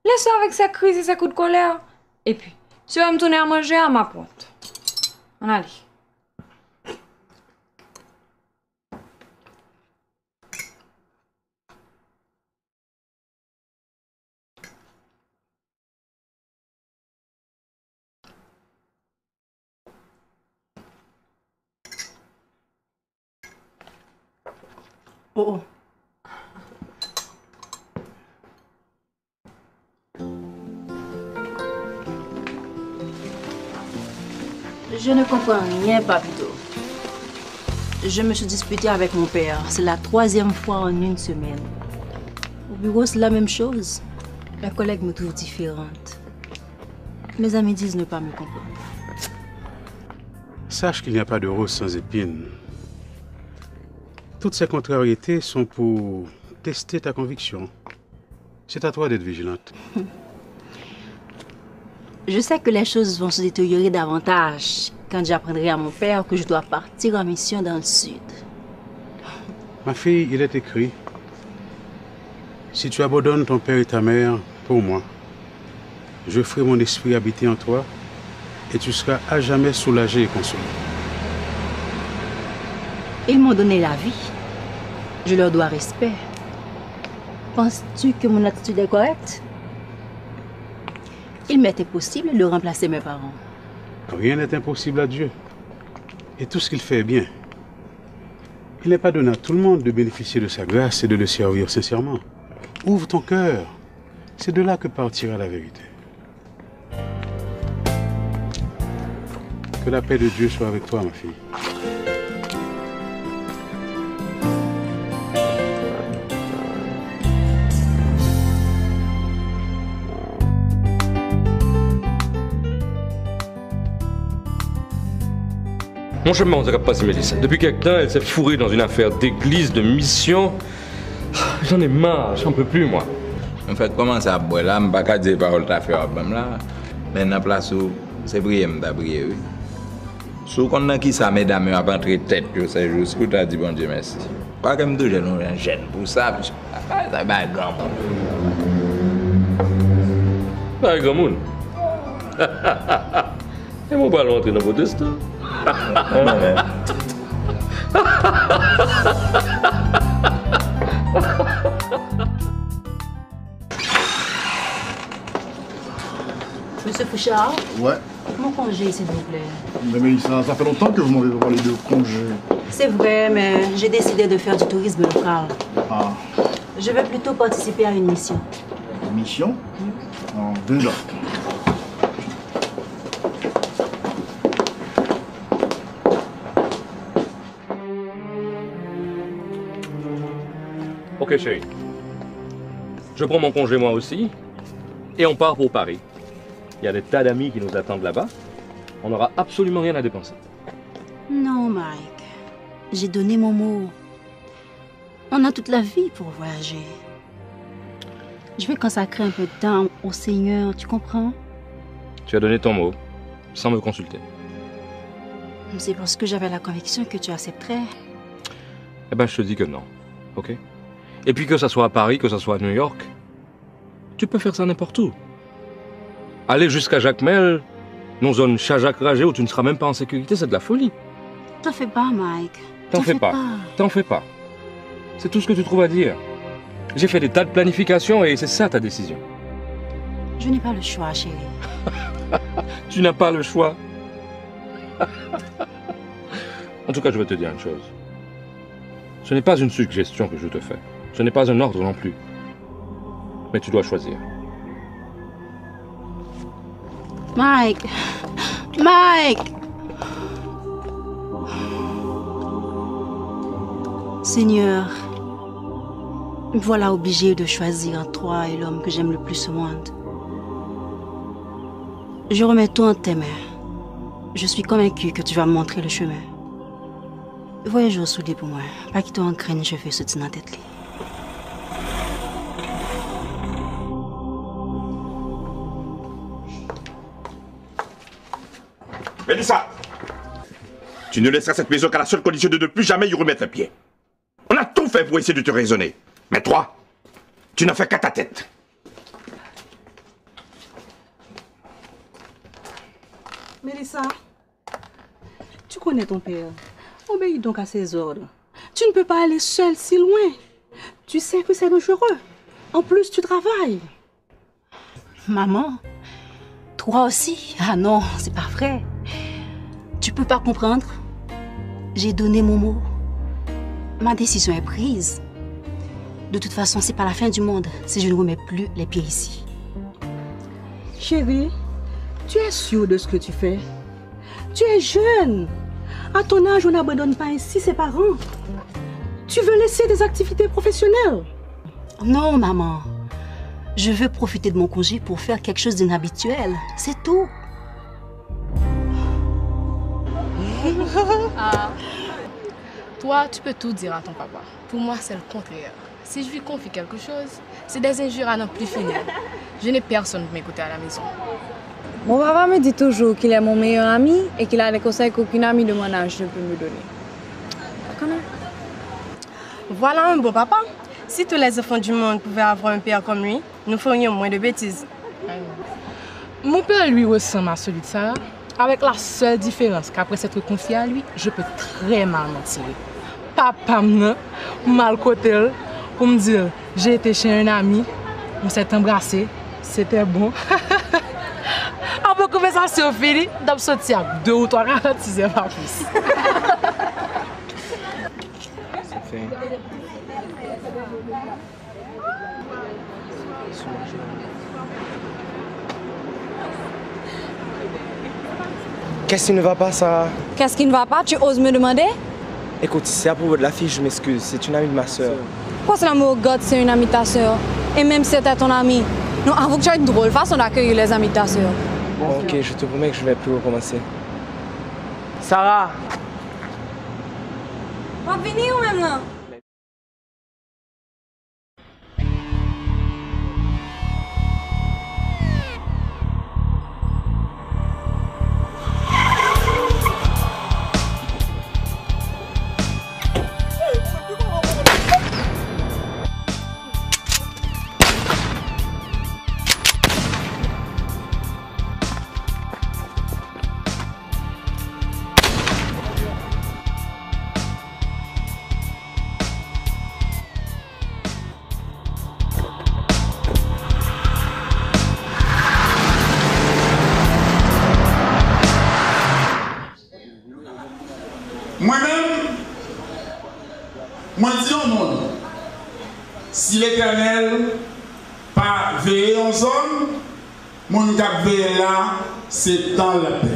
Laisse-le avec sa crise et ses coups de colère. Et puis, tu vas me tourner à manger à ma porte. On allez. Oh. Je ne comprends rien, Papito. Je me suis disputée avec mon père. C'est la 3e fois en une semaine. Au bureau, c'est la même chose. La collègue me trouve différente. Mes amis disent ne pas me comprendre. Sache qu'il n'y a pas de rose sans épines. Toutes ces contrariétés sont pour tester ta conviction. C'est à toi d'être vigilante. Je sais que les choses vont se détériorer davantage quand j'apprendrai à mon père que je dois partir en mission dans le sud. Ma fille, il est écrit, si tu abandonnes ton père et ta mère pour moi, je ferai mon esprit habiter en toi et tu seras à jamais soulagé et consolé. Ils m'ont donné la vie. Je leur dois respect. Penses-tu que mon attitude est correcte? Il m'était possible de remplacer mes parents. Rien n'est impossible à Dieu. Et tout ce qu'il fait est bien. Il n'est pas donné à tout le monde de bénéficier de sa grâce et de le servir sincèrement. Ouvre ton cœur. C'est de là que partira la vérité. Que la paix de Dieu soit avec toi, ma fille. Mon chemin, on ne pas si Mélissa. Depuis quelque temps, elle s'est fourrée dans une affaire d'église, de mission. J'en ai marre, j'en peux plus, moi. En fait, comment ça boit là? Je ne peux pas dire parole ta fait là. Mais dans la place où c'est prier, je prier, oui. Si on a qui ça, mesdames, à pas entrer tête, c'est juste que tu as dit bon Dieu merci. Pas comme deux jeunes, on gêne pour ça. Ça va être grand monde. Pas grand monde. Et mon ballon entrer dans vos destins. Monsieur Fouchard? Ouais. Mon congé, s'il vous plaît. Mais ça fait longtemps que vous m'avez parlé de congé. C'est vrai, mais j'ai décidé de faire du tourisme local. Ah. Je vais plutôt participer à une mission. Une mission? Non, déjà. Ok, chérie. Je prends mon congé moi aussi. Et on part pour Paris. Il y a des tas d'amis qui nous attendent là-bas. On n'aura absolument rien à dépenser. Non, Mike. J'ai donné mon mot. On a toute la vie pour voyager. Je vais consacrer un peu de temps au Seigneur, tu comprends? Tu as donné ton mot, sans me consulter. C'est parce que j'avais la conviction que tu accepterais. Eh ben, je te dis que non, ok? Et puis que ça soit à Paris, que ça soit à New York, tu peux faire ça n'importe où. Aller jusqu'à Jacmel, dans une Chajak Ragé où tu ne seras même pas en sécurité, c'est de la folie. T'en fais pas, Mike. T'en fais pas. T'en fais pas. C'est tout ce que tu trouves à dire. J'ai fait des tas de planifications et c'est ça ta décision. Je n'ai pas le choix, chérie. Tu n'as pas le choix. En tout cas, je veux te dire une chose. Ce n'est pas une suggestion que je te fais. Ce n'est pas un ordre non plus. Mais tu dois choisir. Mike! Mike! Seigneur, me voilà obligée de choisir entre toi et l'homme que j'aime le plus au monde. Je remets tout entre tes mains. Je suis convaincue que tu vas me montrer le chemin. Voyage au soudé pour moi. Pas qu'il t'en craigne, je fais ce dans la tête. Mélissa, tu ne laisseras cette maison qu'à la seule condition de ne plus jamais y remettre un pied. On a tout fait pour essayer de te raisonner. Mais toi, tu n'as fait qu'à ta tête. Mélissa, tu connais ton père. Obéis donc à ses ordres. Tu ne peux pas aller seule si loin. Tu sais que c'est dangereux. En plus, tu travailles. Maman, toi aussi? Ah non, c'est pas vrai. Tu peux pas comprendre. J'ai donné mon mot. Ma décision est prise. De toute façon, c'est pas la fin du monde si je ne remets plus les pieds ici. Chérie, tu es sûre de ce que tu fais? Tu es jeune. À ton âge, on n'abandonne pas ainsi ses parents. Tu veux laisser des activités professionnelles? Non, maman. Je veux profiter de mon congé pour faire quelque chose d'inhabituel. C'est tout. Ah. Toi, tu peux tout dire à ton papa. Pour moi, c'est le contraire. Si je lui confie quelque chose, c'est des injures à n'en plus finir. Je n'ai personne pour m'écouter à la maison. Mon papa me dit toujours qu'il est mon meilleur ami et qu'il a des conseils qu'aucun ami de mon âge ne peut me donner. Voilà un beau papa. Si tous les enfants du monde pouvaient avoir un père comme lui, nous ferions moins de bêtises. Mon père, lui, ressemble à celui de Sarah, avec la seule différence qu'après s'être confié à lui, je peux très mal m'en tirer. Papa mal côté pour me dire j'ai été chez un ami, on s'est embrassé, c'était bon. Après conversation finie, d'ab sorti à 2 ou 3 ralentissements par plus. C'est fait. Qu'est-ce qui ne va pas, Sarah? Qu'est-ce qui ne va pas? Tu oses me demander? Écoute, si c'est à propos de la fille, je m'excuse. C'est une amie de ma soeur. Pourquoi c'est l'amour God, c'est une amie de ta soeur? Et même si c'était ton amie. Non, avoue que tu as une drôle façon d'accueillir les amis de ta soeur. Bon, ok, je te promets que je vais plus recommencer. Sarah! Va venir ou même là? Moi-même, moi dis au monde, si l'Éternel pas veillé en zone, mon cap veillé là, c'est dans la paix.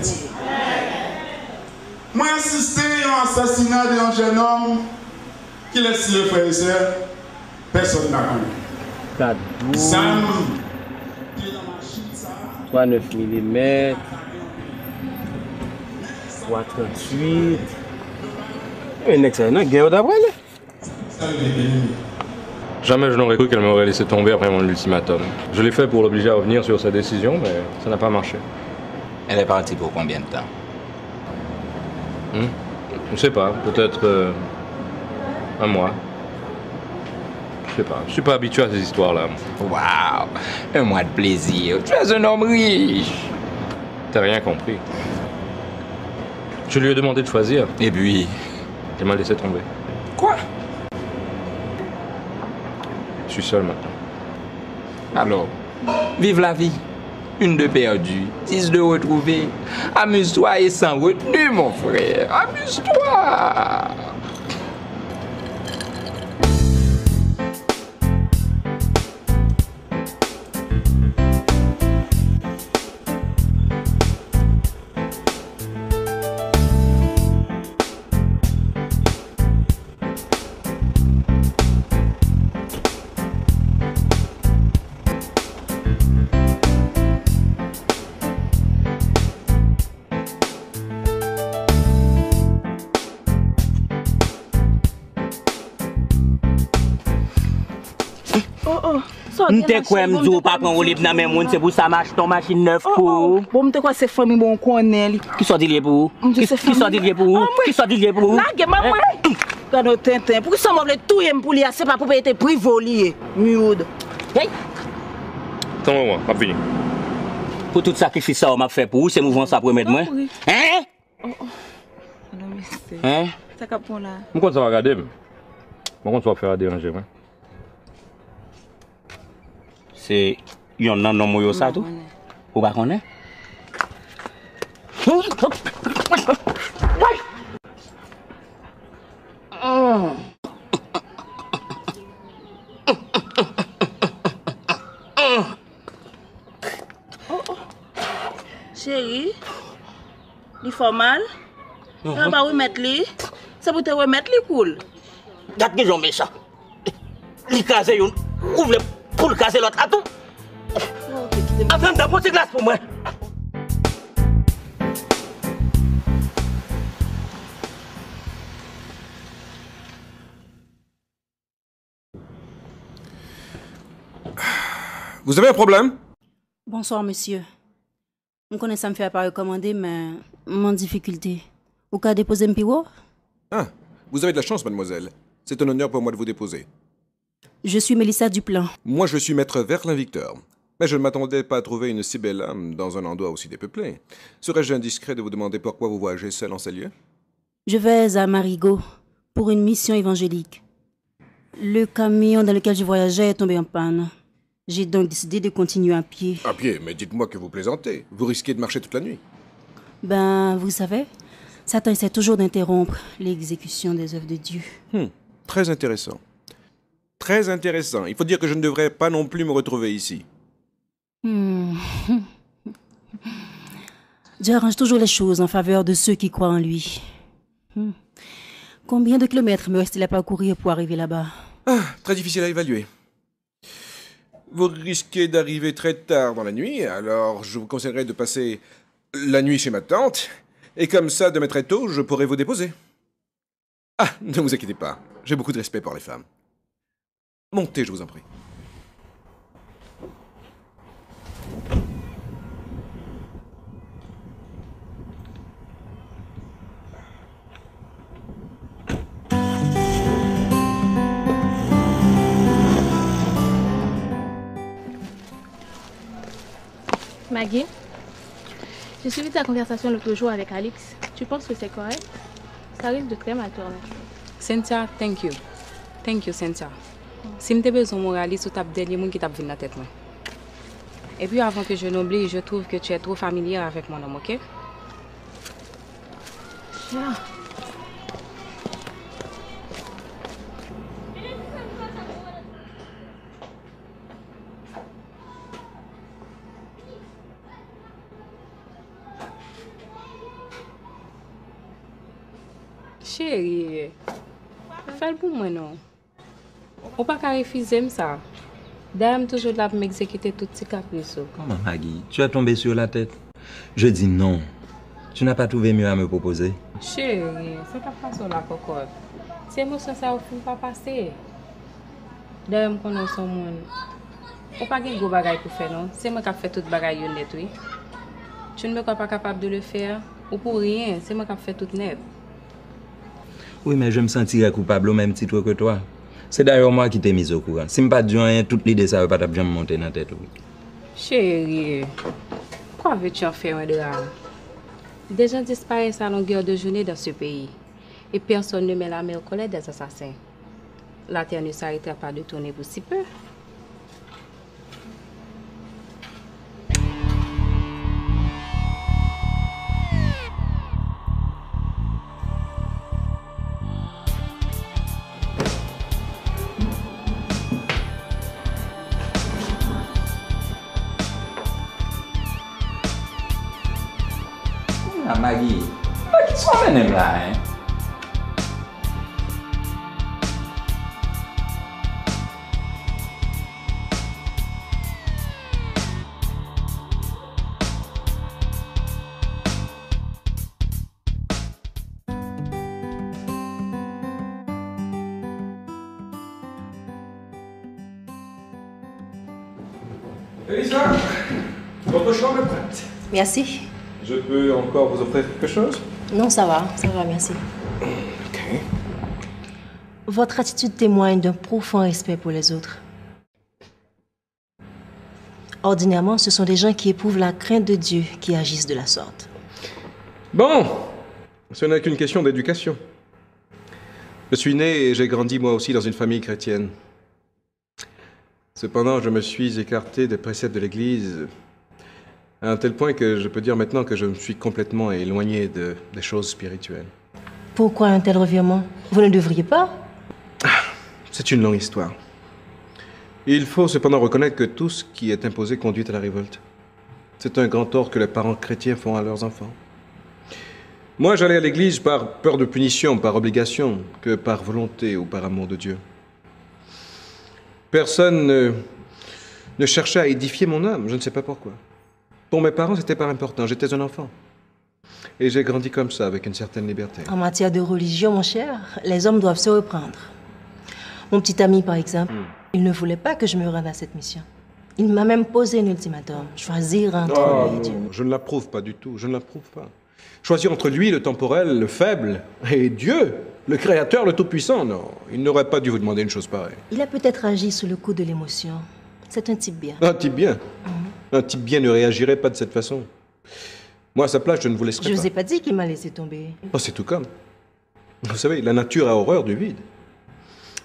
Moi assisté à l'assassinat d'un jeune homme qui laisse le frère et soeur, personne n'a connu. Sam, 3,9 mm, 3,38. Mais excellent, guerre d'après. Jamais je n'aurais cru qu'elle m'aurait laissé tomber après mon ultimatum. Je l'ai fait pour l'obliger à revenir sur sa décision, mais ça n'a pas marché. Elle est partie pour combien de temps? Je ne sais pas, peut-être un mois. Je sais pas, je suis pas habitué à ces histoires-là. Waouh, un mois de plaisir. Tu es un homme riche. T'as rien compris. Je lui ai demandé de choisir. Et puis, elle m'a laissé tomber. Quoi? Je suis seul maintenant. Alors, vive la vie. Une de perdue, 10 de retrouvée. Amuse-toi et sans retenue, mon frère. Amuse-toi. M'te quoi m'dou pas prendre libre dans même monde c'est pour ça marche ton machine neuf pour. Bon m'te quoi c'est famille bon connaît li. Qui soit dit pour? Qui soit dit pour? Qui soit dit pour? Là maman. pas nos Tintin. Pour ça, je tout pour lui, c'est pas pour être privolier. Mieux. Hey. Attends-moi, pas fini. Pour tout sacrifice ça, on m'a fait pour vous, c'est mouvement ça pour mettre moi. Hein? Hein? Ça capon là. Pourquoi ça va regarder? Pourquoi ça va faire déranger moi? C'est yon nan non moyo ça tout? Ou pas connaître? Chérie, il fait mal. On va remettre lui. C'est pour te remettre lui cool. Gat que j'en méchant. Li case yon, ouvre pour le caser l'autre à tout. Attends, d'apporter glace pour moi. Vous avez un problème? Bonsoir, monsieur. Je connais ça me fait pas recommander, mais mon difficulté. Au cas déposer un piro? Ah, vous avez de la chance, mademoiselle. C'est un honneur pour moi de vous déposer. Je suis Mélissa Duplan. Moi, je suis maître Verlin-Victor. Mais je ne m'attendais pas à trouver une si belle âme dans un endroit aussi dépeuplé. Serais-je indiscret de vous demander pourquoi vous voyagez seul en ces lieux? Je vais à Marigot pour une mission évangélique. Le camion dans lequel je voyageais est tombé en panne. J'ai donc décidé de continuer à pied. À pied? Mais dites-moi que vous plaisantez. Vous risquez de marcher toute la nuit. Ben, vous savez, Satan essaie toujours d'interrompre l'exécution des œuvres de Dieu. Très intéressant. Très intéressant. Il faut dire que je ne devrais pas non plus me retrouver ici. Dieu arrange toujours les choses en faveur de ceux qui croient en lui. Combien de kilomètres me reste-t-il à parcourir pour arriver là-bas? Très difficile à évaluer. Vous risquez d'arriver très tard dans la nuit, alors je vous conseillerais de passer la nuit chez ma tante, et comme ça, demain très tôt, je pourrai vous déposer. Ah, ne vous inquiétez pas, j'ai beaucoup de respect pour les femmes. Montez, je vous en prie. Maggie, j'ai suivi ta conversation l'autre jour avec Alix. Tu penses que c'est correct? Ça risque de très mal tourner. Cynthia, thank you. Thank you, Cynthia. Si je besoin de moraliste, tu as dernier monde qui t'a venu dans la tête. Et puis avant que je n'oublie, je trouve que tu es trop familière avec mon homme, ok? Yeah. Chérie, fais le pour moi, non? Ou pas qu'à refuser ça? D'ailleurs, toujours là pour m'exécuter toutes ces caprices. Comment, Maggie? Tu as tombé sur la tête? Je dis non. Tu n'as pas trouvé mieux à me proposer? Chérie, c'est pas façon la cocotte. C'est émotion ça ne peut pas passer. D'ailleurs, je connais son monde. Ou pas de gros bagaille pour faire, non? C'est moi qui fais toute bagaille net, oui. Tu ne me crois pas capable de le faire? Ou pour rien, c'est moi qui fais tout net. Oui, mais je me sentirais coupable au même titre que toi. C'est d'ailleurs moi qui t'ai mis au courant. Si je ne pas dit rien, toutes l'idée ça ne va pas bien me monter dans la tête. Oui. Chérie, pourquoi veux-tu en faire un drame? Des gens disparaissent à longueur de journée dans ce pays. Et personne ne met la main au collet des assassins. La terre ne s'arrêtera pas de tourner pour si peu. Ah, Maggie, qui sont venus là, hein? Elisa, votre chambre est prête. Merci. Je peux encore vous offrir quelque chose? Non, ça va, merci. Ok. Votre attitude témoigne d'un profond respect pour les autres. Ordinairement, ce sont des gens qui éprouvent la crainte de Dieu qui agissent de la sorte. Bon, ce n'est qu'une question d'éducation. Je suis né et j'ai grandi moi aussi dans une famille chrétienne. Cependant, je me suis écarté des préceptes de l'Église à un tel point que je peux dire maintenant que je me suis complètement éloigné des choses spirituelles. Pourquoi un tel revirement? Vous ne devriez pas? C'est une longue histoire. Il faut cependant reconnaître que tout ce qui est imposé conduit à la révolte. C'est un grand tort que les parents chrétiens font à leurs enfants. Moi, j'allais à l'église par peur de punition, par obligation, que par volonté ou par amour de Dieu. Personne ne cherchait à édifier mon âme, je ne sais pas pourquoi. Pour mes parents, c'était pas important, j'étais un enfant. Et j'ai grandi comme ça, avec une certaine liberté. En matière de religion, mon cher, les hommes doivent se reprendre. Mon petit ami, par exemple, il ne voulait pas que je me rende à cette mission. Il m'a même posé un ultimatum. Choisir entre lui et Dieu. Je ne l'approuve pas du tout, je ne l'approuve pas. Choisir entre lui, le temporel, le faible, et Dieu, le Créateur, le Tout-Puissant, non. Il n'aurait pas dû vous demander une chose pareille. Il a peut-être agi sous le coup de l'émotion. C'est un type bien. Un type bien. Un type bien ne réagirait pas de cette façon. Moi, à sa place, je ne vous laisserai Je pas. vous ai pas dit qu'il m'a laissé tomber. Oh, c'est tout comme. Vous savez, la nature a horreur du vide.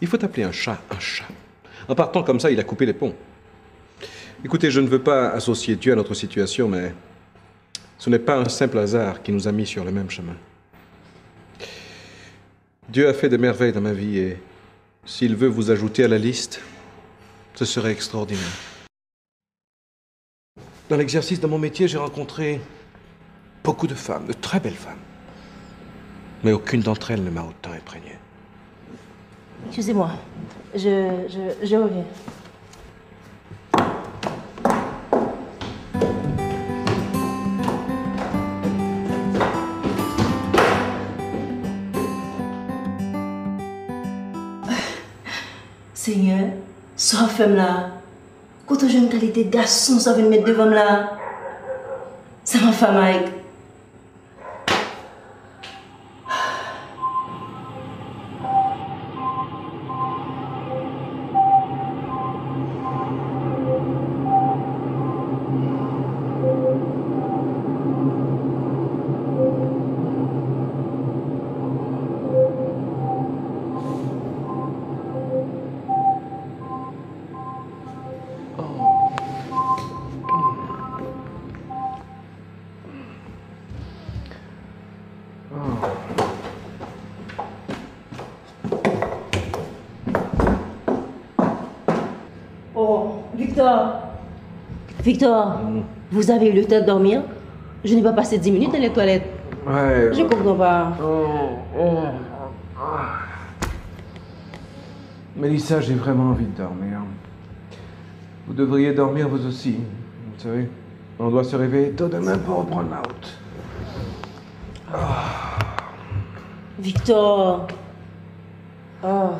Il faut appeler un chat un chat. En partant comme ça, il a coupé les ponts. Écoutez, je ne veux pas associer Dieu à notre situation, mais ce n'est pas un simple hasard qui nous a mis sur le même chemin. Dieu a fait des merveilles dans ma vie et s'il veut vous ajouter à la liste, ce serait extraordinaire. Dans l'exercice de mon métier, j'ai rencontré beaucoup de femmes, de très belles femmes. Mais aucune d'entre elles ne m'a autant imprégné. Excusez-moi, je reviens. Seigneur, sois femme là. Quand je me qualité de garçon, ça vient me mettre devant là. Ça m'a fait mal. Victor, vous avez eu le temps de dormir? Je n'ai pas passé 10 minutes dans les toilettes. Ouais. Je comprends pas. Mélissa, j'ai vraiment envie de dormir. Vous devriez dormir vous aussi. Vous savez, on doit se réveiller tôt demain pour reprendre la route. Victor. Oh.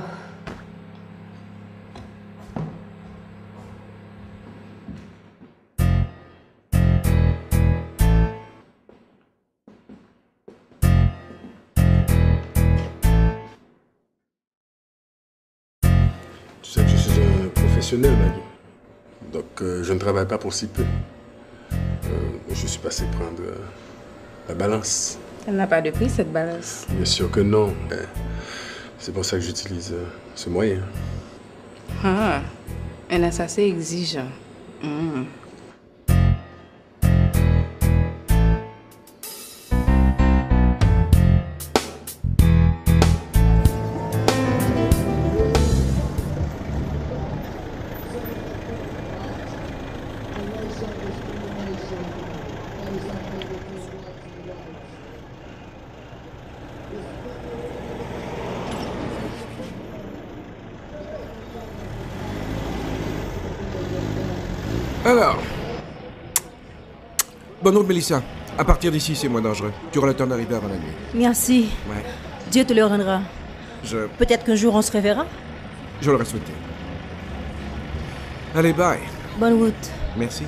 Tu sais que je suis un professionnel, Maggie. Donc, je ne travaille pas pour si peu. Je suis passé prendre la balance. Elle n'a pas de prix, cette balance. Bien sûr que non. C'est pour ça que j'utilise ce moyen. Ah, un assassin exigeant. Mm. Alors, bonne route, Mélissa. À partir d'ici, c'est moins dangereux. Tu auras le temps d'arriver avant la nuit. Merci. Ouais. Dieu te le rendra. Peut-être qu'un jour on se reverra. Je l'aurais souhaité. Allez, bye. Bonne route. Merci.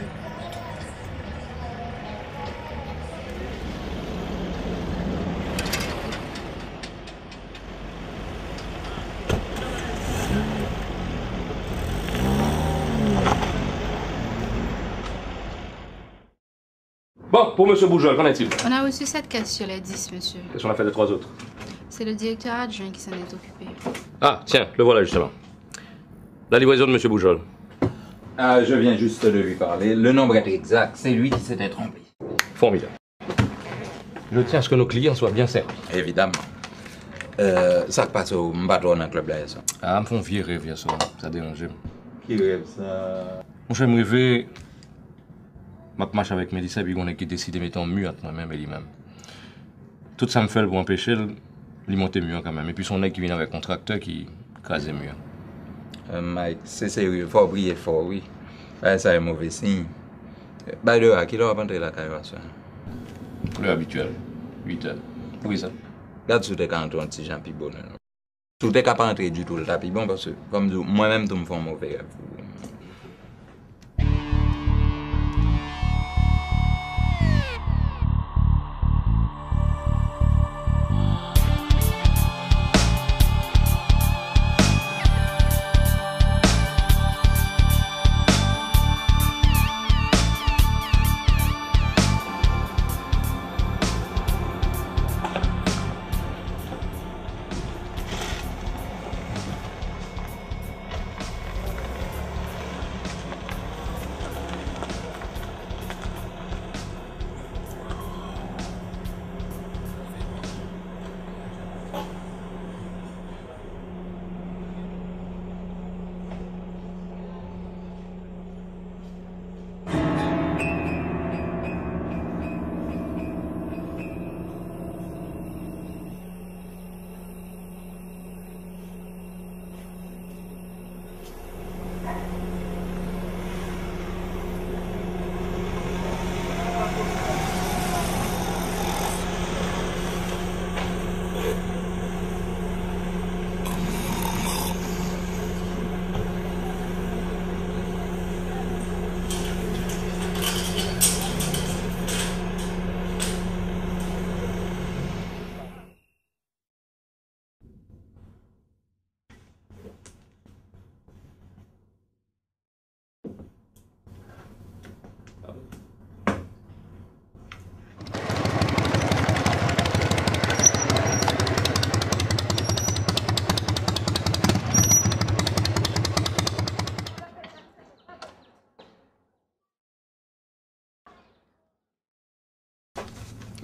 Bon, pour M. Boujol, qu'en est-il? On a reçu 7 caisses sur les 10, monsieur. Qu'est-ce qu'on a fait des 3 autres? C'est le directeur adjoint qui s'en est occupé. Ah, tiens, le voilà justement. La livraison de M. Boujol. Ah, je viens juste de lui parler. Le nombre est exact. C'est lui qui s'était trompé. Formidable. Je tiens à ce que nos clients soient bien servis. Évidemment. Ça passe au bateau dans le club là, ça. Ah, me font virer via ça. Ça dérange. Qui rêve ça? Mon cher, me rêver. Ma marche avec Mélissa, puis on a qui décidé de mettre en muette moi-même et lui-même. Tout ça me fait pour empêcher de monter mieux quand même. Et puis son nez qui vient avec un contracteur qui crase mieux. Mike, c'est sérieux. Faut briller fort, oui. Ça c'est un mauvais signe. By the way, à qui l'heure rentrer la carrière, ça? L'heure habituelle. 8 heures. Oui, ça. Regarde si tu es quand on petit Jean Pibon. Si tu es capable d'entrer du tout le tapis bon, parce que comme moi-même, tu me fais un mauvais rêve.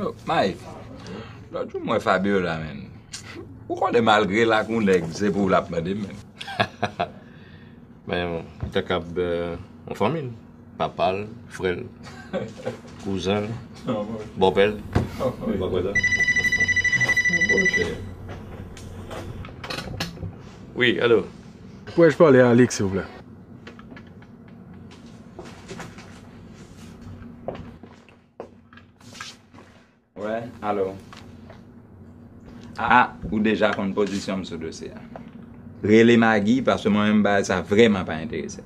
Oh, Mike, là, tu moi Fabio là, même. Pourquoi de malgré la qu'on c'est pour la demander, même? Mais t'as qu'à en famille. Papa, frère, cousin, beau-père. Oui, allô? Pourrais-je parler à Alix, s'il vous plaît? Ouais, allô? Ah, ou déjà qu'on position sur ce dossier. Relais Maggie, parce que moi-même, ça vraiment pas intéressé.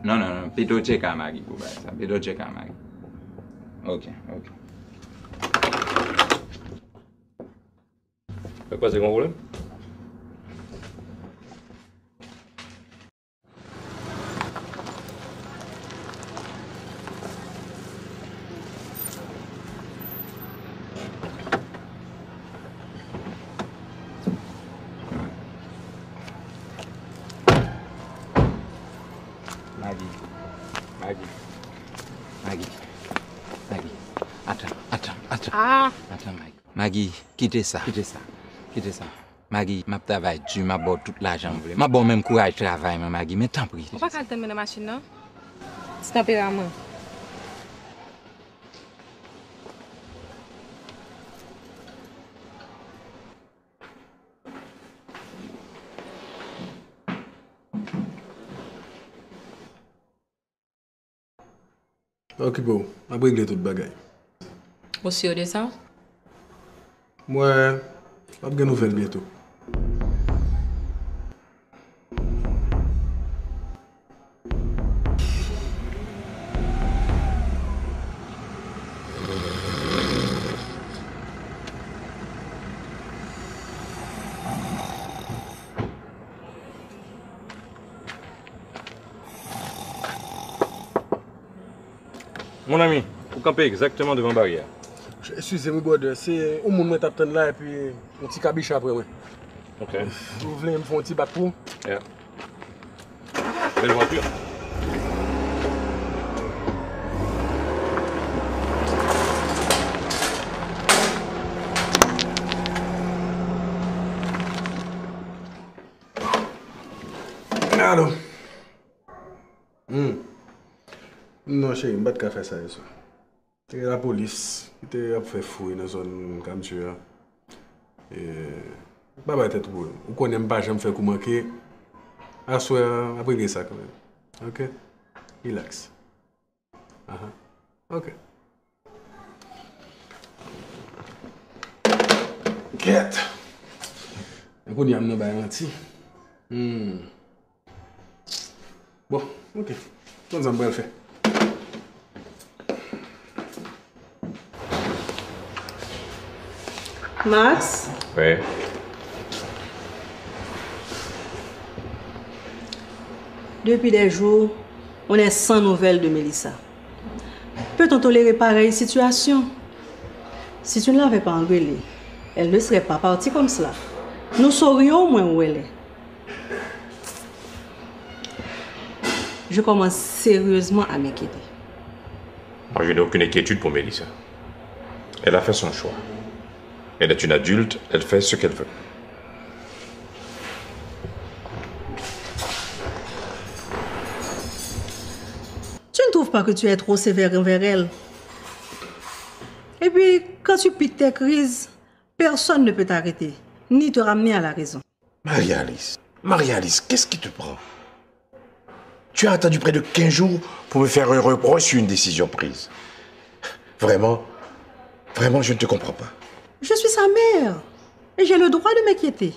Non, plutôt check à Maggie pour ça. Plutôt check à Maggie. Ok. Quoi, c'est mon problème? Attends, Maggie, quittez ça. Maggie, ma travail, tu m'as bon toute l'argent. Ma bon même courage de travail, Maggie, mais t'en prie. On va pas terminer la machine, non? C'est tempérament. Ok, bon, on va régler tout le bagage. Vous sûr de ça? Moi, je vais une nouvelle bientôt. Mon ami, vous campez exactement devant la barrière. Excusez-moi, brother, c'est au monde qui t'attend là et puis un petit cabiche après. Ouais. Ok. Vous voulez me faire un petit bac pour? Yeah. Belle voiture. Allô? Non, chérie, je ne peux pas faire ça. C'est la police qui a fait fouiller dans la zone comme tu as. Et pas de tête pour eux. Vous connaissez pas, je me fais manquer. À soi, après ça quand même. Ok? Relax. Ok. Quête. On y a un petit. Bon, ok. Bonne ça me faire. Max? Oui. Depuis des jours, on est sans nouvelles de Mélissa. Peut-on tolérer pareille situation? Si tu ne l'avais pas engueulée, elle ne serait pas partie comme cela. Nous saurions au moins où elle est. Je commence sérieusement à m'inquiéter. Moi, je n'ai aucune inquiétude pour Mélissa. Elle a fait son choix. Elle est une adulte, elle fait ce qu'elle veut. Tu ne trouves pas que tu es trop sévère envers elle? Et puis, quand tu piques tes crises, personne ne peut t'arrêter, ni te ramener à la raison. Marie-Alice, qu'est-ce qui te prend? Tu as attendu près de 15 jours pour me faire un reproche sur une décision prise. Vraiment, je ne te comprends pas. Je suis sa mère et j'ai le droit de m'inquiéter.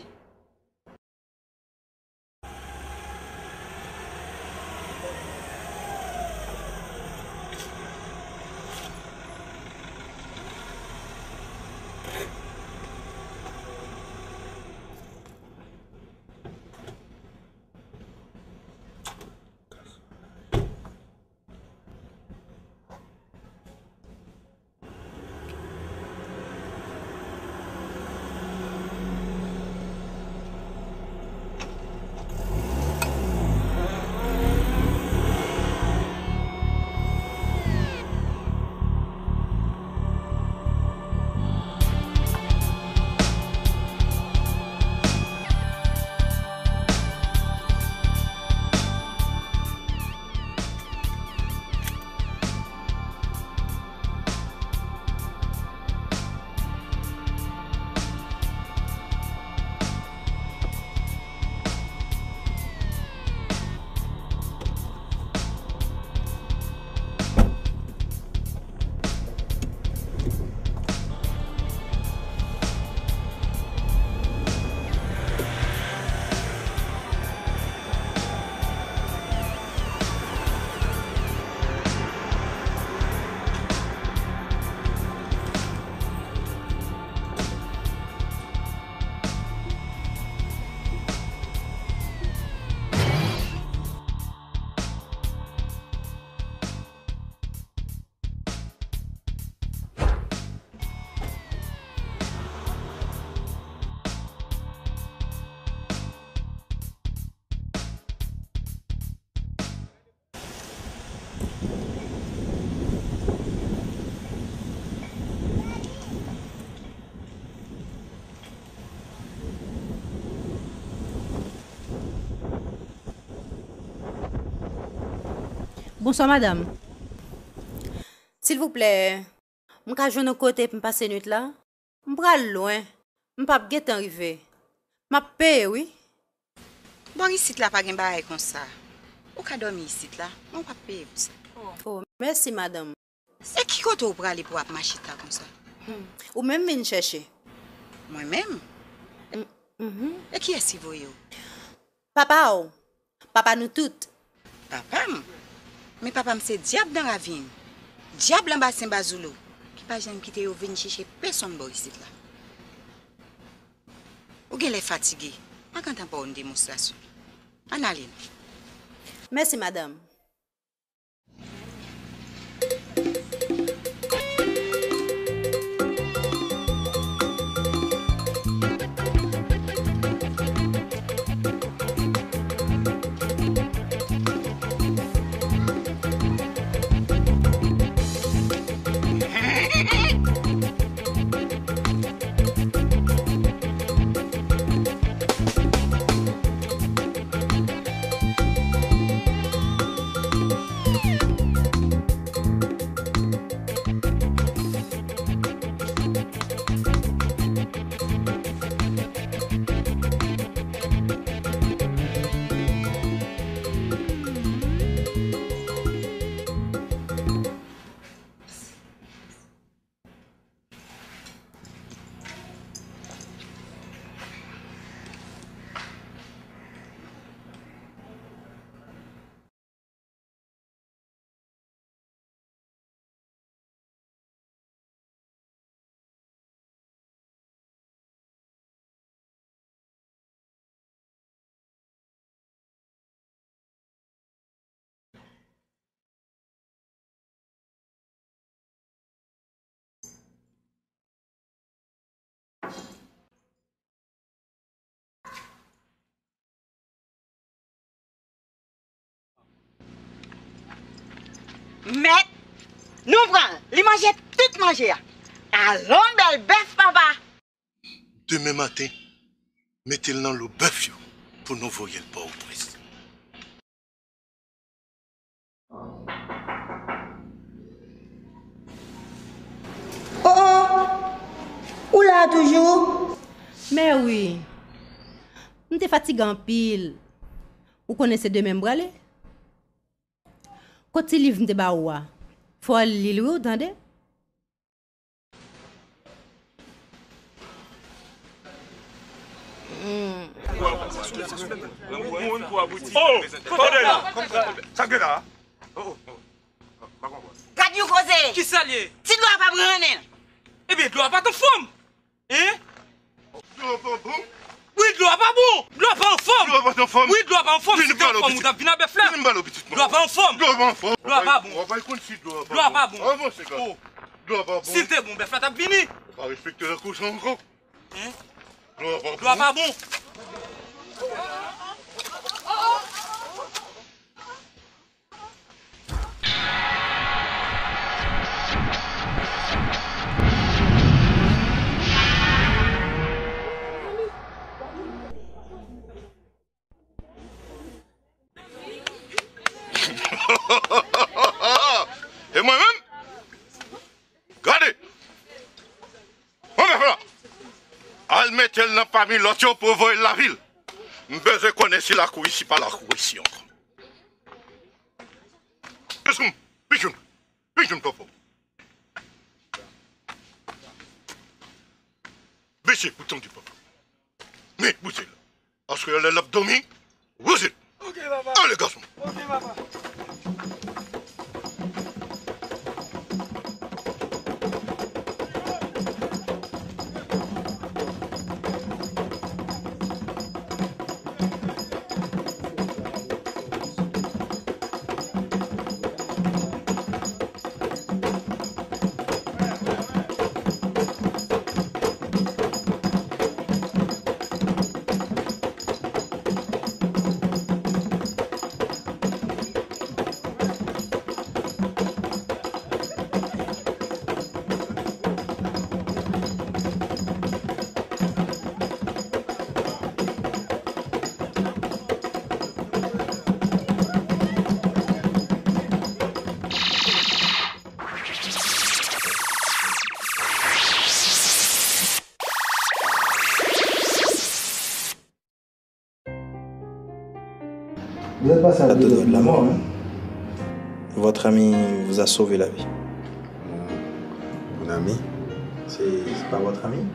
Bonsoir, madame. S'il vous plaît, je vais jouer de côté pour passer la nuit là. Je vais loin. Je ne vais pas arriver. Je vais payer, oui. Bon, ici, là, pas de bail comme ça. Ou ka dormir ici, là, on va payer pour ça. Oh, merci, madame. C'est qui côté ou pour aller pour marcher comme ça? Ou même venir chercher. Moi-même? Et qui est-ce que vous? Papa, oh. Papa, nous toutes. Papa? Mais papa, c'est diable dans la vie. Diable en bas, c'est Bazoulou. Qui pas jamais quitter ou venir chercher personne ici, là. Ou qu'elle est fatiguée. Je ne pas une démonstration. Analine. Merci, madame. Mais, nous prenons, les manger tout manger. Allons, belle bœuf, papa. Demain matin, mettez-le dans le bœuf pour nous voyer le port au prince. Oh! Ou là toujours? Mais oui. Je suis fatigué en pile. Vous connaissez de même bralé? Quand il livre de baoua, faut aller lire, vous entendez? Quand tu causes? Qui s'allie? Tu dois pas prendre. Eh bien, tu dois pas te forme. Hein? Tu dois pas bon? Oui, tu dois pas bon. Tu dois pas en forme. Tu dois pas en forme. Oui, tu dois pas en forme. Si tu es en forme, tu as bien beffler. Tu dois pas en forme. Tu dois pas en forme. Tu dois pas bon. On va y compter si tu dois pas. Tu dois pas bon. Avant, c'est quoi? Tu dois pas bon. Si tu es bon, beffler, tu as fini. Tu vas respecter la course encore. Hein? Tu dois pas bon. Et moi-même, regardez, al mettre dans parmi l'autre pour voir la ville. Je connais si la cour ici, pas la cour ici encore. Papa. Baissez, bouton du papa. Mais, bousez là. Parce que l'abdomen, bousez. Ok, papa. Allez, garçon. Ok, papa. Vous n'êtes pas à 2 doigts de la mort, hein? Votre ami vous a sauvé la vie. Mon ami? C'est pas votre ami?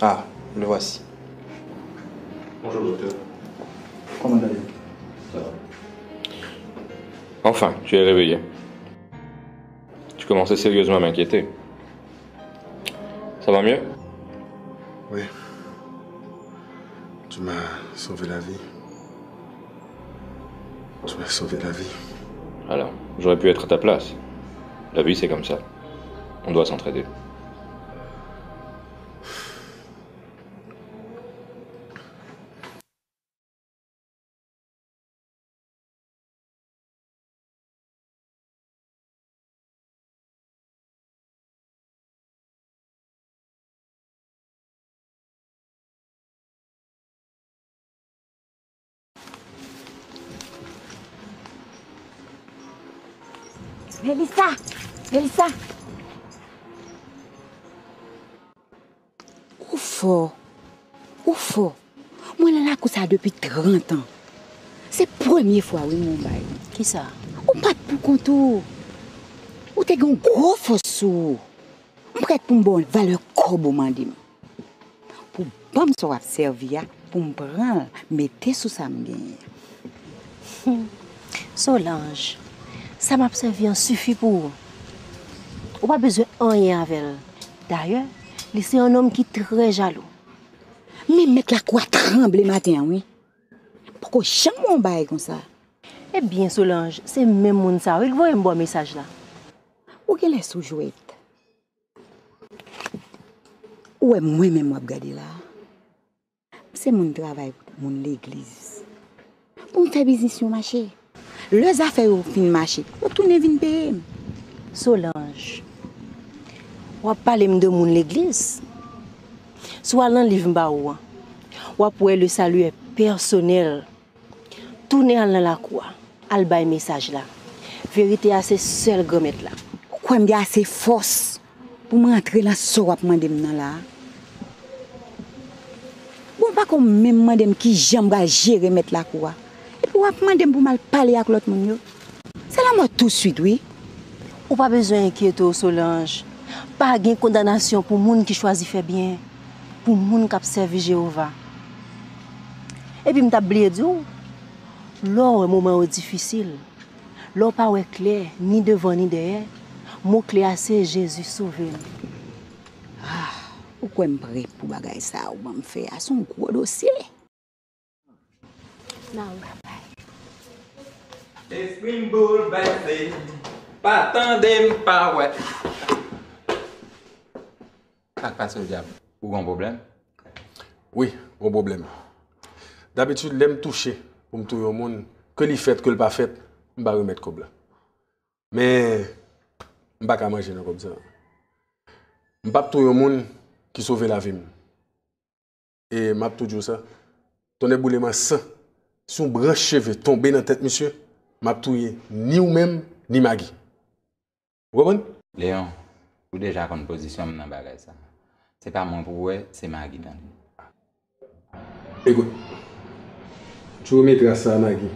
Ah, le voici. Bonjour, docteur. Comment allez-vous? Ça va. Enfin, tu es réveillé. Tu commençais sérieusement à m'inquiéter. Ça va mieux? Oui. Tu m'as sauvé la vie. Tu m'as sauvé la vie. Alors, j'aurais pu être à ta place. La vie, c'est comme ça. On doit s'entraider. Mélissa! Mélissa! Où faut? Où faut? Moi, là, là, ça depuis 30 ans. C'est la première fois, oui, mon bail. Qui ça? Ou pas pour contour. Ou t'es un gros fossou. On prête pour une bonne valeur comme mandim. Pour bon me soit servi, pour me prendre, mettre sous sa main. Solange, ça m'a servi en suffit pour. On pas besoin de rien avec elle. D'ailleurs, c'est un homme qui est très jaloux. Mais mec la quoi tremble matin, oui. Pourquoi chame mon bail comme ça? Eh bien, Solange, c'est même mon ça. Il voit un bon message là. Où qu'elle est sous jouette? Où est moi-même, moi, regarder là? C'est mon travail, mon l'église. pour me faire business sur marché. Les affaires au fin marché, vous tournez vinn payer. Solange, on va parler de mon l'église. Soit dans le livre baou, on pour le salut est personnel. Tourner dans la cour, al bay message là. Vérité à ces seuls gomettes là. Pourquoi me assez force pour m'entrer dans ce wap mandem nan là? Bon pas comme même mandem qui j'aime ga gérer mettre la cour. Et puis wap mandem pour mal parler avec l'autre monde yo. C'est la mort tout de suite, oui. Ou pas besoin d'inquiéter Solange. Pas de condamnation pour moun qui choisit faire bien, pour moun qui servi Jéhovah. Et puis m'ta oublié dire, lors un moment difficile, lors pas clair ni devant ni derrière, mot clé c'est Jésus sauvé. Ah, pourquoi me prêt pour bagay ça ou me faire à son gros dossier. Non. Esprit bouleversé, pas tandem, pas ouais. Ça passe au diable. Ou un problème? Oui, un problème. D'habitude, l'aime toucher pour me toucher au monde. Que les fait, que le pas fait, je vais remettre comme là. Mais, je ne vais pas manger comme ça. Je ne vais pas toucher au monde qui sauve la vie. Et je vais toujours ça. Ton éboulement sang, si on branche cheveux tomber dans la tête, monsieur, je vais toucher ni ou même, ni Maggie. Vous comprenez? Léon, vous déjà en position dans le bagage ça. C'est pas moi pour vous, c'est Maggie dans le. Écoute, tu remettras ça à Maggie,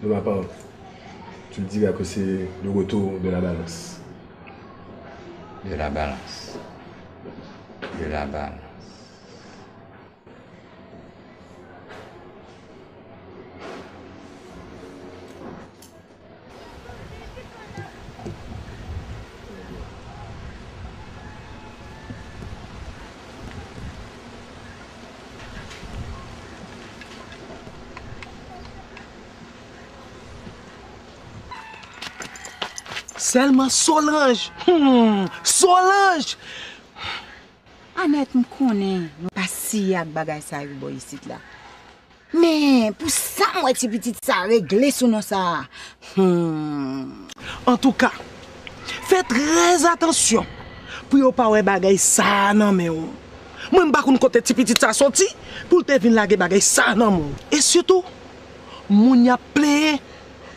de ma part. Tu lui diras que c'est le retour de la balance. De la balance. De la balance. Seulement Solange. Solange. Annette me connaît, pas si ak bagay ça yu boy ici là. Mais pour ça moi ti petite ça régler sous nous ça. En tout cas, faites très attention pour yo pas wè bagay ça nan men ou. Moi m'pa konn côté ti petite ça sorti pour te vinn lage bagay ça nan mon. Et surtout, moun y a plein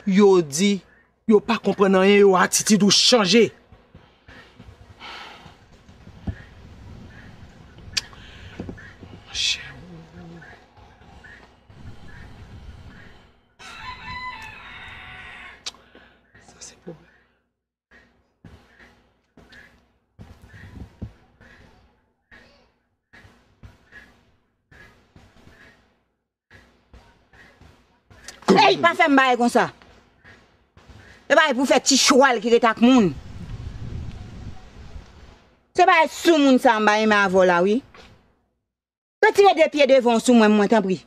yo dit yo pas comprendre rien, yo attitude ou changer. Ça c'est pour Hey, pas faire m'baye comme ça. C'est pas pour faire petit choual qui retak moun. C'est pas sous moun ça m'baye mais avant là oui. Retirez des pieds devant sous moi t'en prie.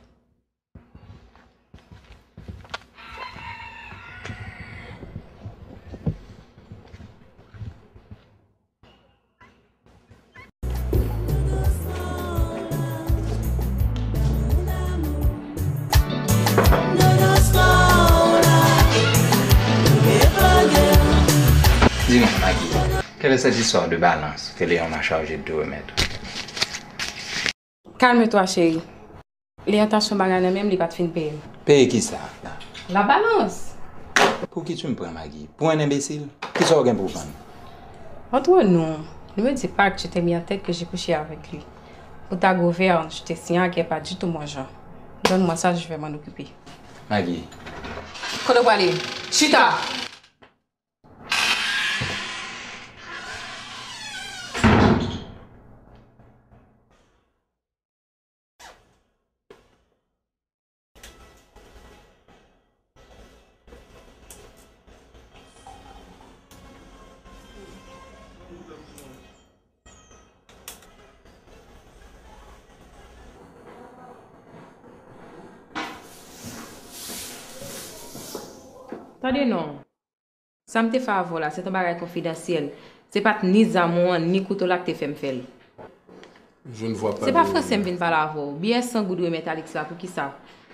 Dis-moi, Maggie, quelle est cette histoire de balance que Léon m'a chargé de te remettre? Calme-toi, chérie. Les intentions baganes même, les pas de fin payer. Payer qui ça? La balance. Pour qui tu me prends, Maggie? Pour un imbécile? Qui ça rien pour prendre? Entre nous, ne me dis pas que tu t'es mis en tête que j'ai couché avec lui. Pour ta gouverne, je t'ai signé qu'elle n'est pas du tout mon genre. Donne-moi ça, je vais m'en occuper. Maggie. Quand on va aller? Chita! Attendez, non. Ça me fait favor là, c'est un bagage confidentiel. C'est pas ni zamon, ni couteau là que tu fais me faire. Je ne vois pas. C'est pas français me vient parler avec vous. Bien sans goût de mettre Alex là pour qui ça?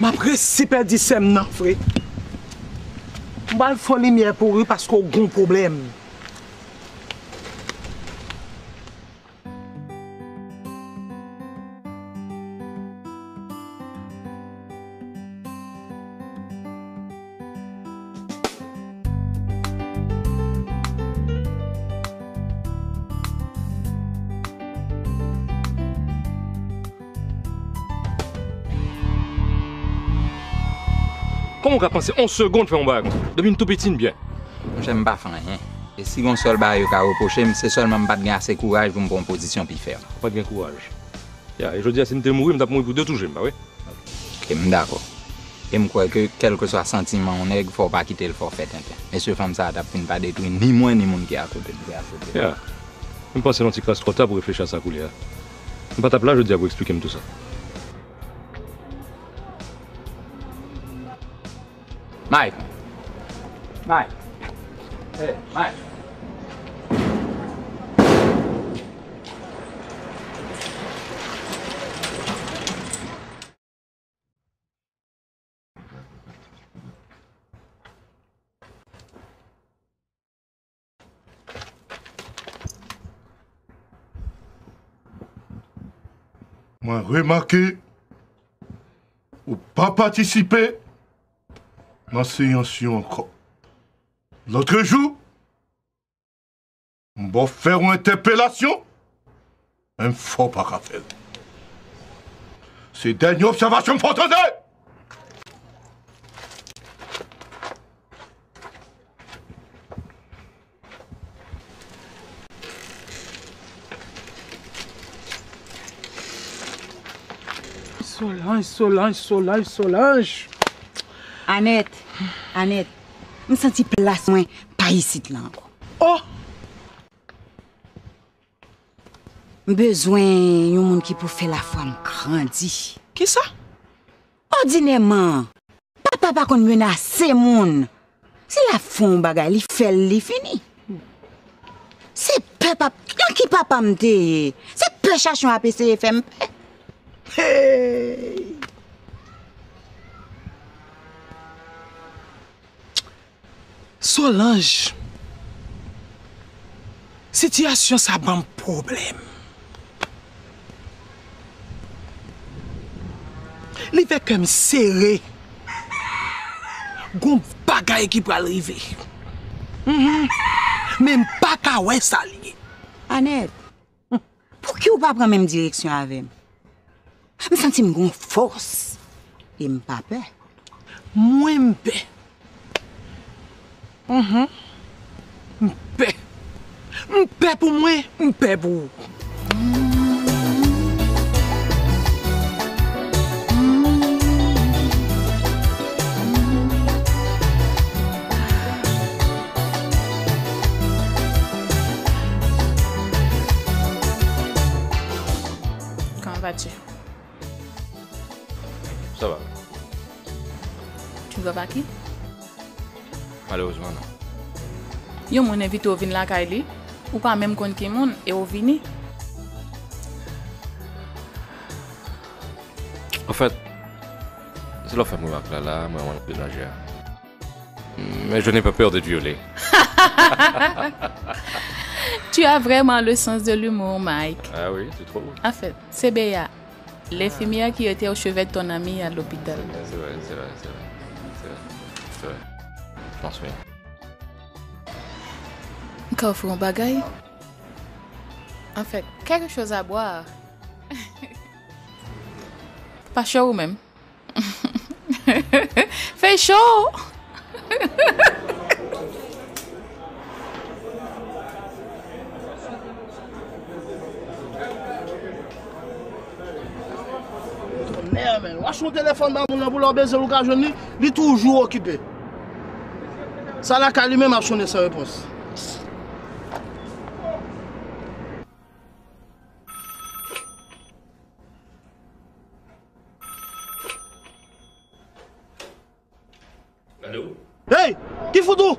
Ma principale dit c'est non, frère. Je vais faire lumière pour eux parce qu'on a un problème. Comment on a pensé 11 secondes faire un bague? Depuis une tout petite bien. J'aime pas faire rien. Et si on seul bague à reprocher, c'est seulement pas de assez courage pour me prendre position puis faire. Pas de courage. Et je dis, si je mourir, je vais mourir pour deux tout, j'aime pas, oui? Ok, d'accord. Et je crois que quel que soit le sentiment, il ne faut pas quitter le forfait. Monsieur femme ça n'a pas détruit ni moi ni mon qui est à côté. Yeah. Je pense que c'est une classe trop tard pour réfléchir à ça, couler. Je ne pas là, je dis à vous expliquer tout ça. Mike. Mike. Hey, Mike. Moi, remarqué, ou pas participer dans la séance encore. L'autre jour, on va faire une interpellation, il ne faut pas qu'à faire. C'est dernière observation qu'il faut entendre. Solange. Annette, je me sens place moins pas ici là encore. Oh! Besoin d'un monde qui peut faire la femme grandir. Qui ça? Ordinairement, papa pas qu'on menace monde. C'est la femme bagay li fait li fini. C'est papa qui papa m'te. C'est peu chachon à PCFM. Hey! Solange, situation ça a un problème. Il fait comme serré. Gon bagay qui peut arriver. Même pas qu'à ouais ça lié. Annette, pour qui ou pas prendre même direction avec moi? Je me sens une force. Et je pas peur. Moi, je paix. Paix. Paix pour moi, paix pour vous. Comment vas-tu? Ça va. Tu vas pas qui? Malheureusement, non. Yo mon invite au vin la Kylie, ou pas même kon ki moun et au vini. En fait, c'est la femme qui m'a là, moi, on déménager. Mais je n'ai pas peur d'être violé. Tu as vraiment le sens de l'humour, Mike. Ah oui, tu trouves? En fait, c'est Béa, l'infirmière qui était au chevet de ton ami à l'hôpital. C'est vrai. Je m'en souviens. Quand on fait un bagaille? En fait, quelque chose à boire. Pas chaud même. Fait chaud! Watch son téléphone pour leur baiser l'occasion, il est toujours occupé. Ça la calme même a sonné sans réponse. Allô? Hey, qui fout tout?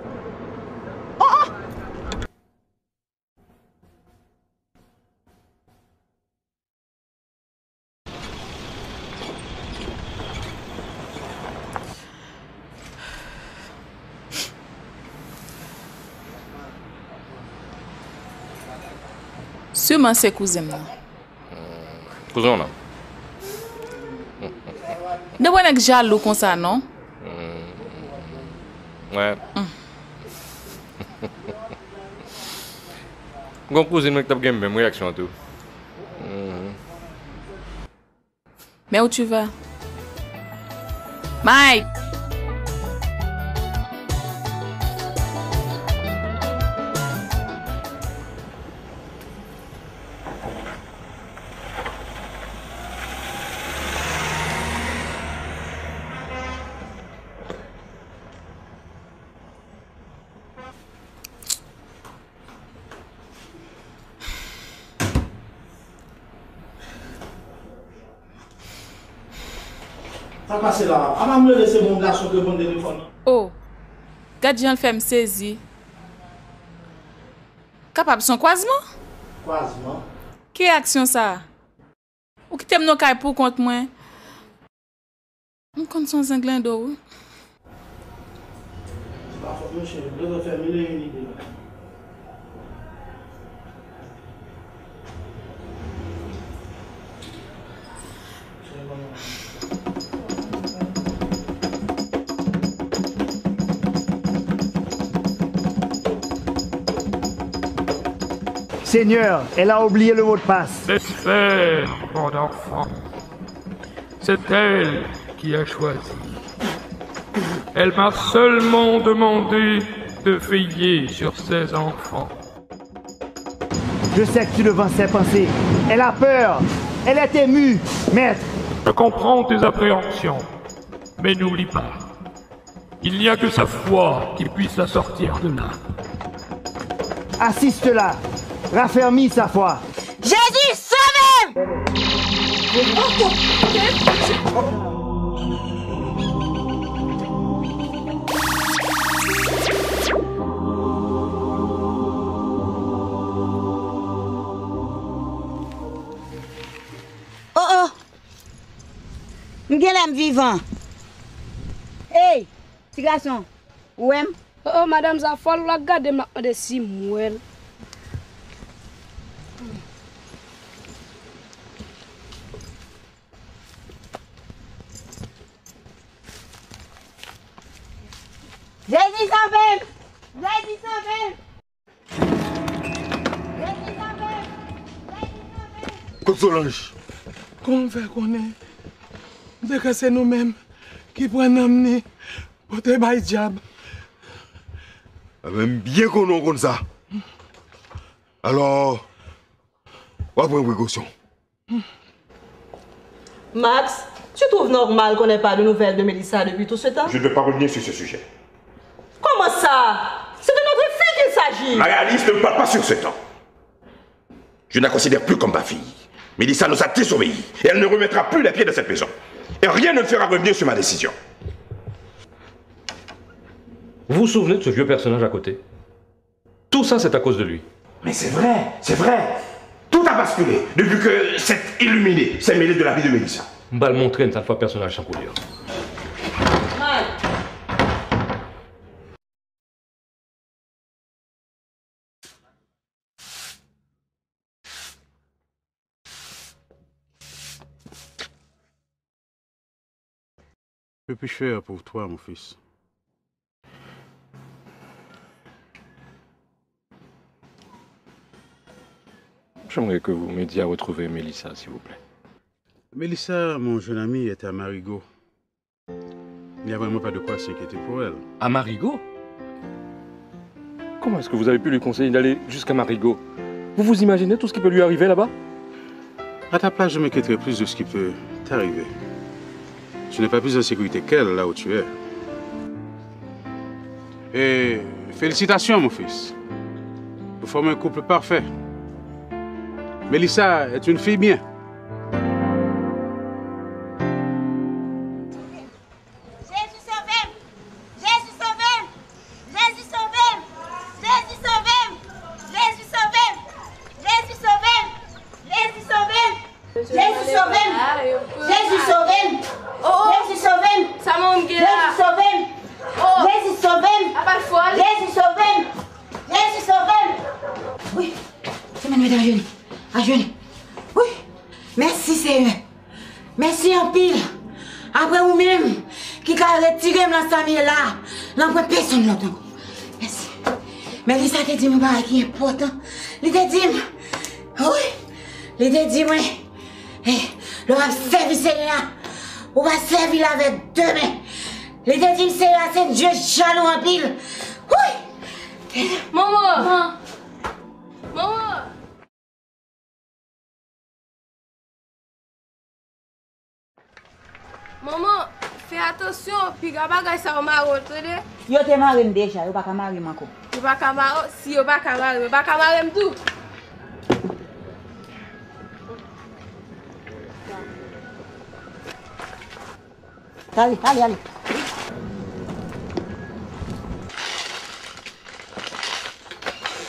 Sûrement c'est cousin. Cousin là. Ne voyez que jaloux comme ça, non? Ouais. Gon cousine qui a une même réaction à tout. Mais où tu vas? Mike! Ça passe là. Avant de me laisser mon garçon de mon téléphone. Oh, gardien fait me saisir. Capable son croisement? Croisement? Quelle action ça? Ou qui t'aime nos cailles pour contre moi? On compte son zinglin d'eau. C'est pas fort, monsieur. Je vais faire mille et une idées. Seigneur, elle a oublié le mot de passe. Laisse faire, mon enfant. C'est elle qui a choisi. Elle m'a seulement demandé de veiller sur ses enfants. Je sais que tu ne vends ses pensées. Elle a peur. Elle est émue, maître. Je comprends tes appréhensions, mais n'oublie pas. Il n'y a que sa foi qui puisse la sortir de là. Assiste-la. Raffermis sa foi. Jésus, sauve-moi! Oh oh! M'gèlem vivant. Hey, petit garçon. Ouem? Oh madame Zafal, la garde m'a de si mouel. Jésus sauve! Jésus sauve! Jésus sauve! Côte Solange, comment on fait qu'on est? Dès que c'est nous-mêmes qui prenons amener pour te bailler diable. Même bien qu'on a comme ça. Alors, on va prendre précaution. Max, tu trouves normal qu'on n'ait pas de nouvelles de Mélissa depuis tout ce temps? Je ne vais pas revenir sur ce sujet. Comment ça? C'est de notre fille qu'il s'agit. Marie-Alice ne parle pas sur ce temps. Je ne la considère plus comme ma fille. Mélissa nous a désobéi et elle ne remettra plus les pieds dans cette maison. Et rien ne me fera revenir sur ma décision. Vous vous souvenez de ce vieux personnage à côté? Tout ça, c'est à cause de lui. Mais c'est vrai, c'est vrai. Tout a basculé depuis que cet illuminé s'est mêlé de la vie de Mélissa. On va le montrer une fois personnage sans couleur. Que puis-je faire pour toi, mon fils? J'aimerais que vous m'aidiez à retrouver Mélissa, s'il vous plaît. Mélissa, mon jeune ami, est à Marigot. Il n'y a vraiment pas de quoi s'inquiéter pour elle. À Marigot? Comment est-ce que vous avez pu lui conseiller d'aller jusqu'à Marigot? Vous vous imaginez tout ce qui peut lui arriver là-bas? À ta place, je m'inquiéterais plus de ce qui peut t'arriver. Tu n'es pas plus en sécurité qu'elle, là où tu es. Et félicitations, mon fils. Vous formez un couple parfait. Mélissa est une fille bien. Jésus sauve-moi! Jésus sauve-moi! Jésus sauve-moi! Jésus sauve-moi! Jésus sauve-moi! Jésus sauve-moi! Jésus sauve-moi! Jésus sauve-moi! Jésus sauve-moi! Jésus sauve-moi! Ça m'a Jésus sauve-moi! Jésus sauve-moi! Jésus sauve-moi! Jésus sauve-moi! Oui, c'est Manuel Darioli. Ah, jeune. Oui. Merci, Seigneur. Merci en pile. Après vous-même, qui a retiré dans sa vie là, l'envoie personne l'autre encore. Merci. Mais Lisa te dit, moi, qui est important. Il te dit, oui. Il te dit, moi, le va servir Seigneur. On va servir avec deux mains. Il te dit, Seigneur, c'est Dieu jaloux en pile. Oui. Maman. Maman. Maman, fais attention, puis gaba ça va m'arrêter. Yo te marre déjà, yo pas ka marre encore. Yo pas ka marre, si yo pas ka marre tout. Allez.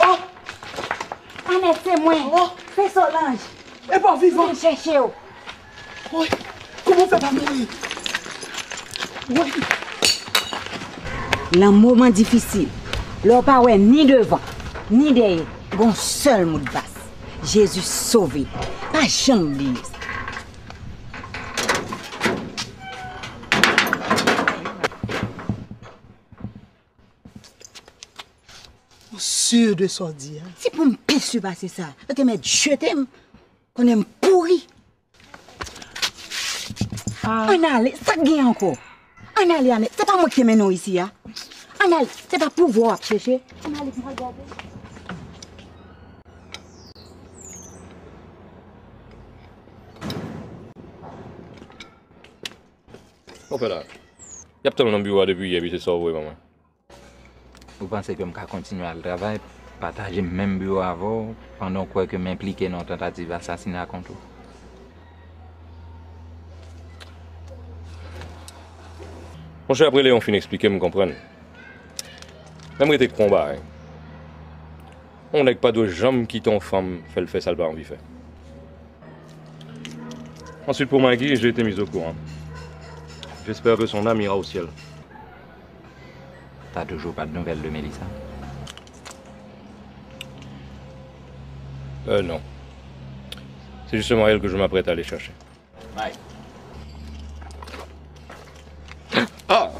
Oh! Annette, c'est moi. Oh! C'est Solange. Et pas vivant. Je vais chercher. Oui. Comment fait pas mourir? Oui. Dans un moment difficile, leur pas ouais ni devant, ni derrière, un seul mot de basse. Jésus sauvé. Pas jamais oublier ça. Sûr de son dire. Si pour me pire passer ça, je te mettre je t'aime, qu'on aime pourri. On allait, ça gagne encore. On allait, c'est pas moi qui mène nous ici. Hein? On allait, c'est pas pouvoir chercher. On allait, regarder. On fait là. Il y a peut-être un bureau depuis hier, puis c'est ça, oui, maman. Vous pensez que je vais continuer à travailler, partager le même bureau avant, pendant quoi que m'impliquer dans une tentative d'assassinat contre vous? Mon cher, après, Léon finit d'expliquer, me comprendre. Même que combat, hein. On n'est pas de jambes qui ton femme fait le fait, ça le pas envie faire. Ensuite, pour Maggie, j'ai été mis au courant. J'espère que son âme ira au ciel. T'as toujours pas de nouvelles de Mélissa? Non. C'est justement elle que je m'apprête à aller chercher. Mike. Ah!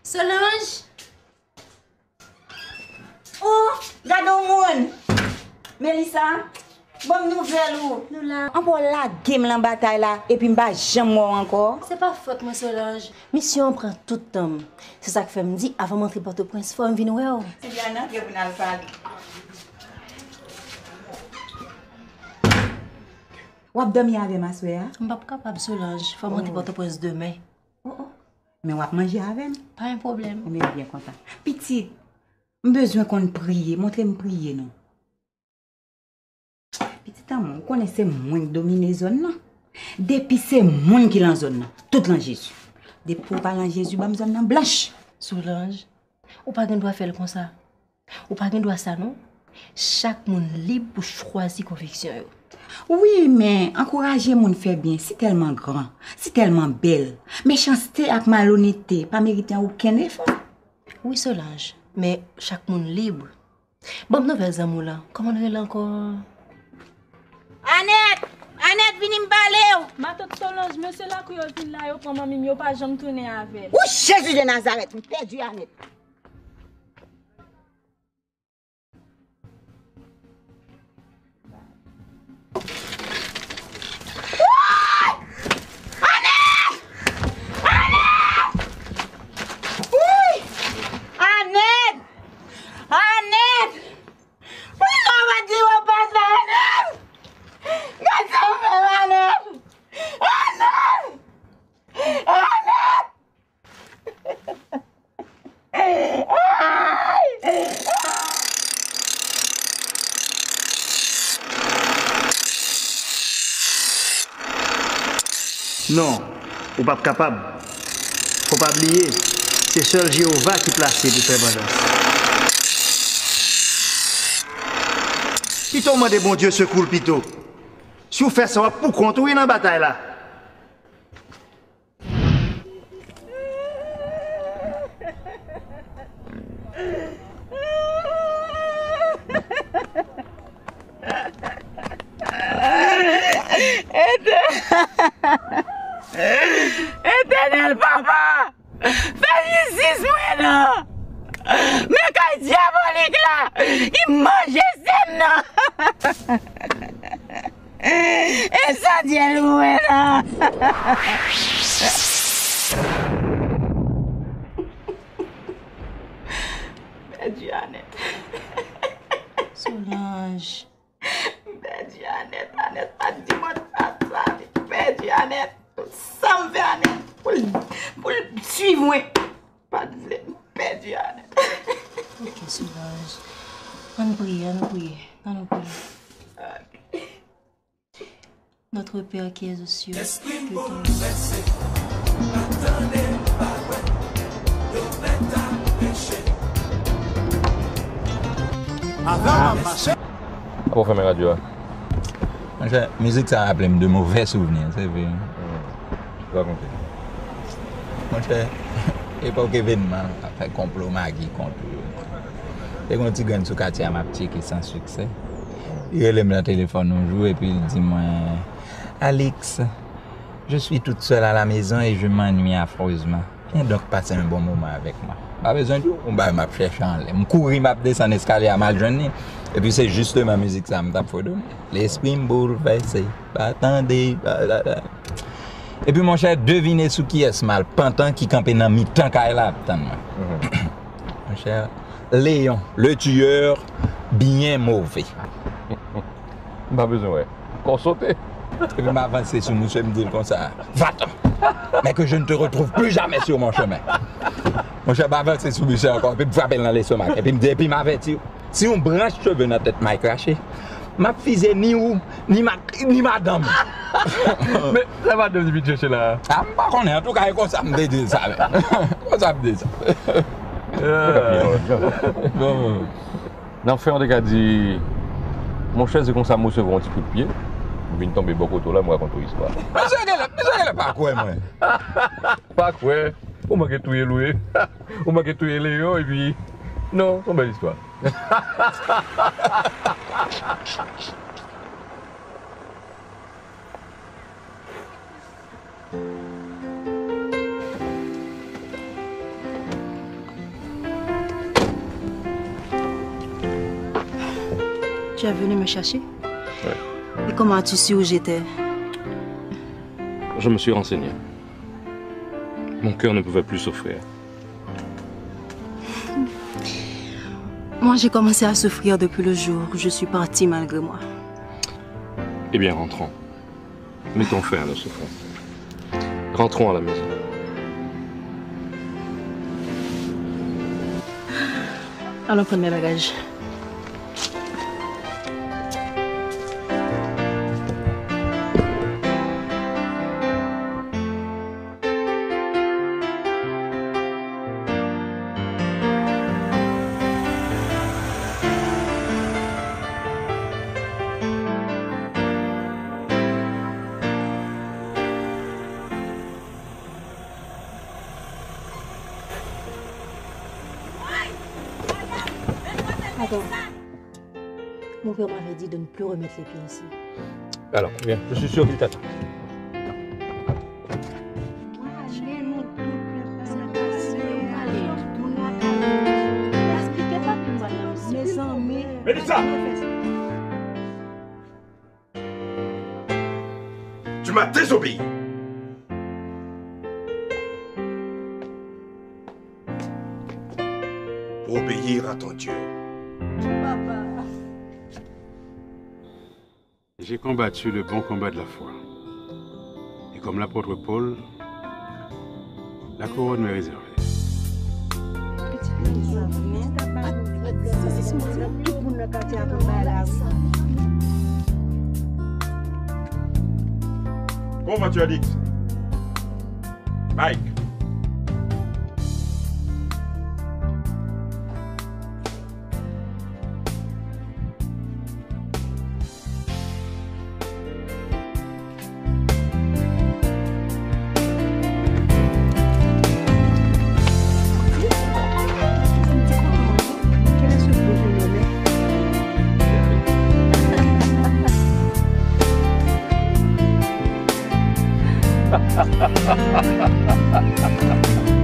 Solange! Oh, gado moun! Mélissa, bonne nouvelle ou? Nous là. On va la game la bataille là et puis m'ba jamais mort encore. C'est pas faute moi Solange. Mission prend tout le temps. C'est ça que fait me dire avant d'entrer Port-au-Prince, faut me venir ouais. C'est bien non que vous n'allez pas. Ou dormir avec ma soeur? Je ne suis pas capable Solange, faut monter Port-au-Prince demain. Mais on va manger avec? Pas un problème. On est bien content. Petite, j'ai besoin qu'on prie, montrez-moi prier non. Petit amour, vous connaissez moins dominer zone non? Depuis c'est moins qui dans zone tout dans Jésus. Depuis pour parler en Jésus, bam zone blanche. Solange, ou pas qu'on doit faire comme ça. Ou pas qu'on doit ça non? Chaque monde libre pour choisir conviction. Oui, mais encourager moun fait bien, c'est tellement grand, c'est tellement belle. Méchanceté et malhonnêteté, pas mériter aucun effort. Oui, Solange, mais chaque monde libre. Bon, nouvelle amour là, comment on est là encore? Annette, viens me parler. Ma tante Solange, monsieur là qui vient là, yo prend mamie, yo pas jamais tourner avec. Ou Jésus de Nazareth, me perdu Annette. Annette! Non, ou pas capable. Faut pas oublier, c'est seul Jéhovah qui place pour faire abondance. Pito m'a dit bon Dieu secours Pito. Si vous faites ça, pour contrôler dans la bataille là. Éternel papa, fais justice moi là. Mais quand diabolique là, il mange ses là. Et ça dit loué là. Annette. Solange. Annette, dis-moi ça. Annette. Ça me fait Annette. Pour suivre moi. Pas de perdu Annette. Ok, Solange. On prie. Notre Père qui es aux cieux, que ton nom Pour faire mes radios. La musique, ça rappelle de mauvais souvenirs, c'est vrai. Je vais raconter. Mon cher, époque événement, après complot Magui contre. Et quand tu gagnes sur le quartier à ma petite qui sans succès, il relève le téléphone un jour et puis il dit moi, Alex, je suis toute seule à la maison et je m'ennuie affreusement. Viens donc passer un bon moment avec moi. Pas besoin de tout. On va chercher en l'air. Je courir, je descends l'escalier à ma journée. Et puis c'est juste ma musique, ça me tape fort. L'esprit me bouleversé. Attendez. Et puis mon cher, devinez sous qui est ce mal pantant qui campait dans mi-temps qu'à là. Mon cher, Léon, le tueur, bien mauvais. Pas besoin, ouais. Qu'on sauter. Et puis m'avancer sur monsieur me dit comme ça. Va-t'en. Mais que je ne te retrouve plus jamais sur mon chemin. Mon cher, m'avancer sur monsieur encore. Puis me frapper dans l'estomac. Et puis me dit, et puis m'avertir. Si on branche cheveux dans la tête, m'a craché. Ma fille ni où, ni madame. Mais ça va de vite chercher là. Ah, pas qu'on est en tout cas, comme ça me dit ça. Comme ça me dit ça. Dans le fait, on a dit, mon cher, c'est comme ça, moi, je vais un petit coup de pied. Je viens tomber beaucoup de là, moi, raconte l'histoire. Mais ça, pas quoi, moi. Pas quoi. On m'a tout loué. On m'a tout Léon, et puis. Non, c'est une belle histoire. Tu es venu me chercher? Oui. Et comment as-tu su où j'étais? Je me suis renseigné. Mon cœur ne pouvait plus souffrir. Moi, j'ai commencé à souffrir depuis le jour où je suis partie malgré moi. Eh bien, rentrons. Mettons fin à nos souffrances. Rentrons à la maison. Allons prendre mes bagages. Attends. Mon père m'avait dit de ne plus remettre les pieds ici. Alors, viens, je suis sûr qu'il t'attend. Mélissa! Tu m'as désobéi. Pour obéir à ton Dieu. J'ai combattu le bon combat de la foi. Et comme l'apôtre Paul, la couronne m'est réservée. Comment vas-tu, Alix? Mike. Ha ha ha ha ha ha ha ha.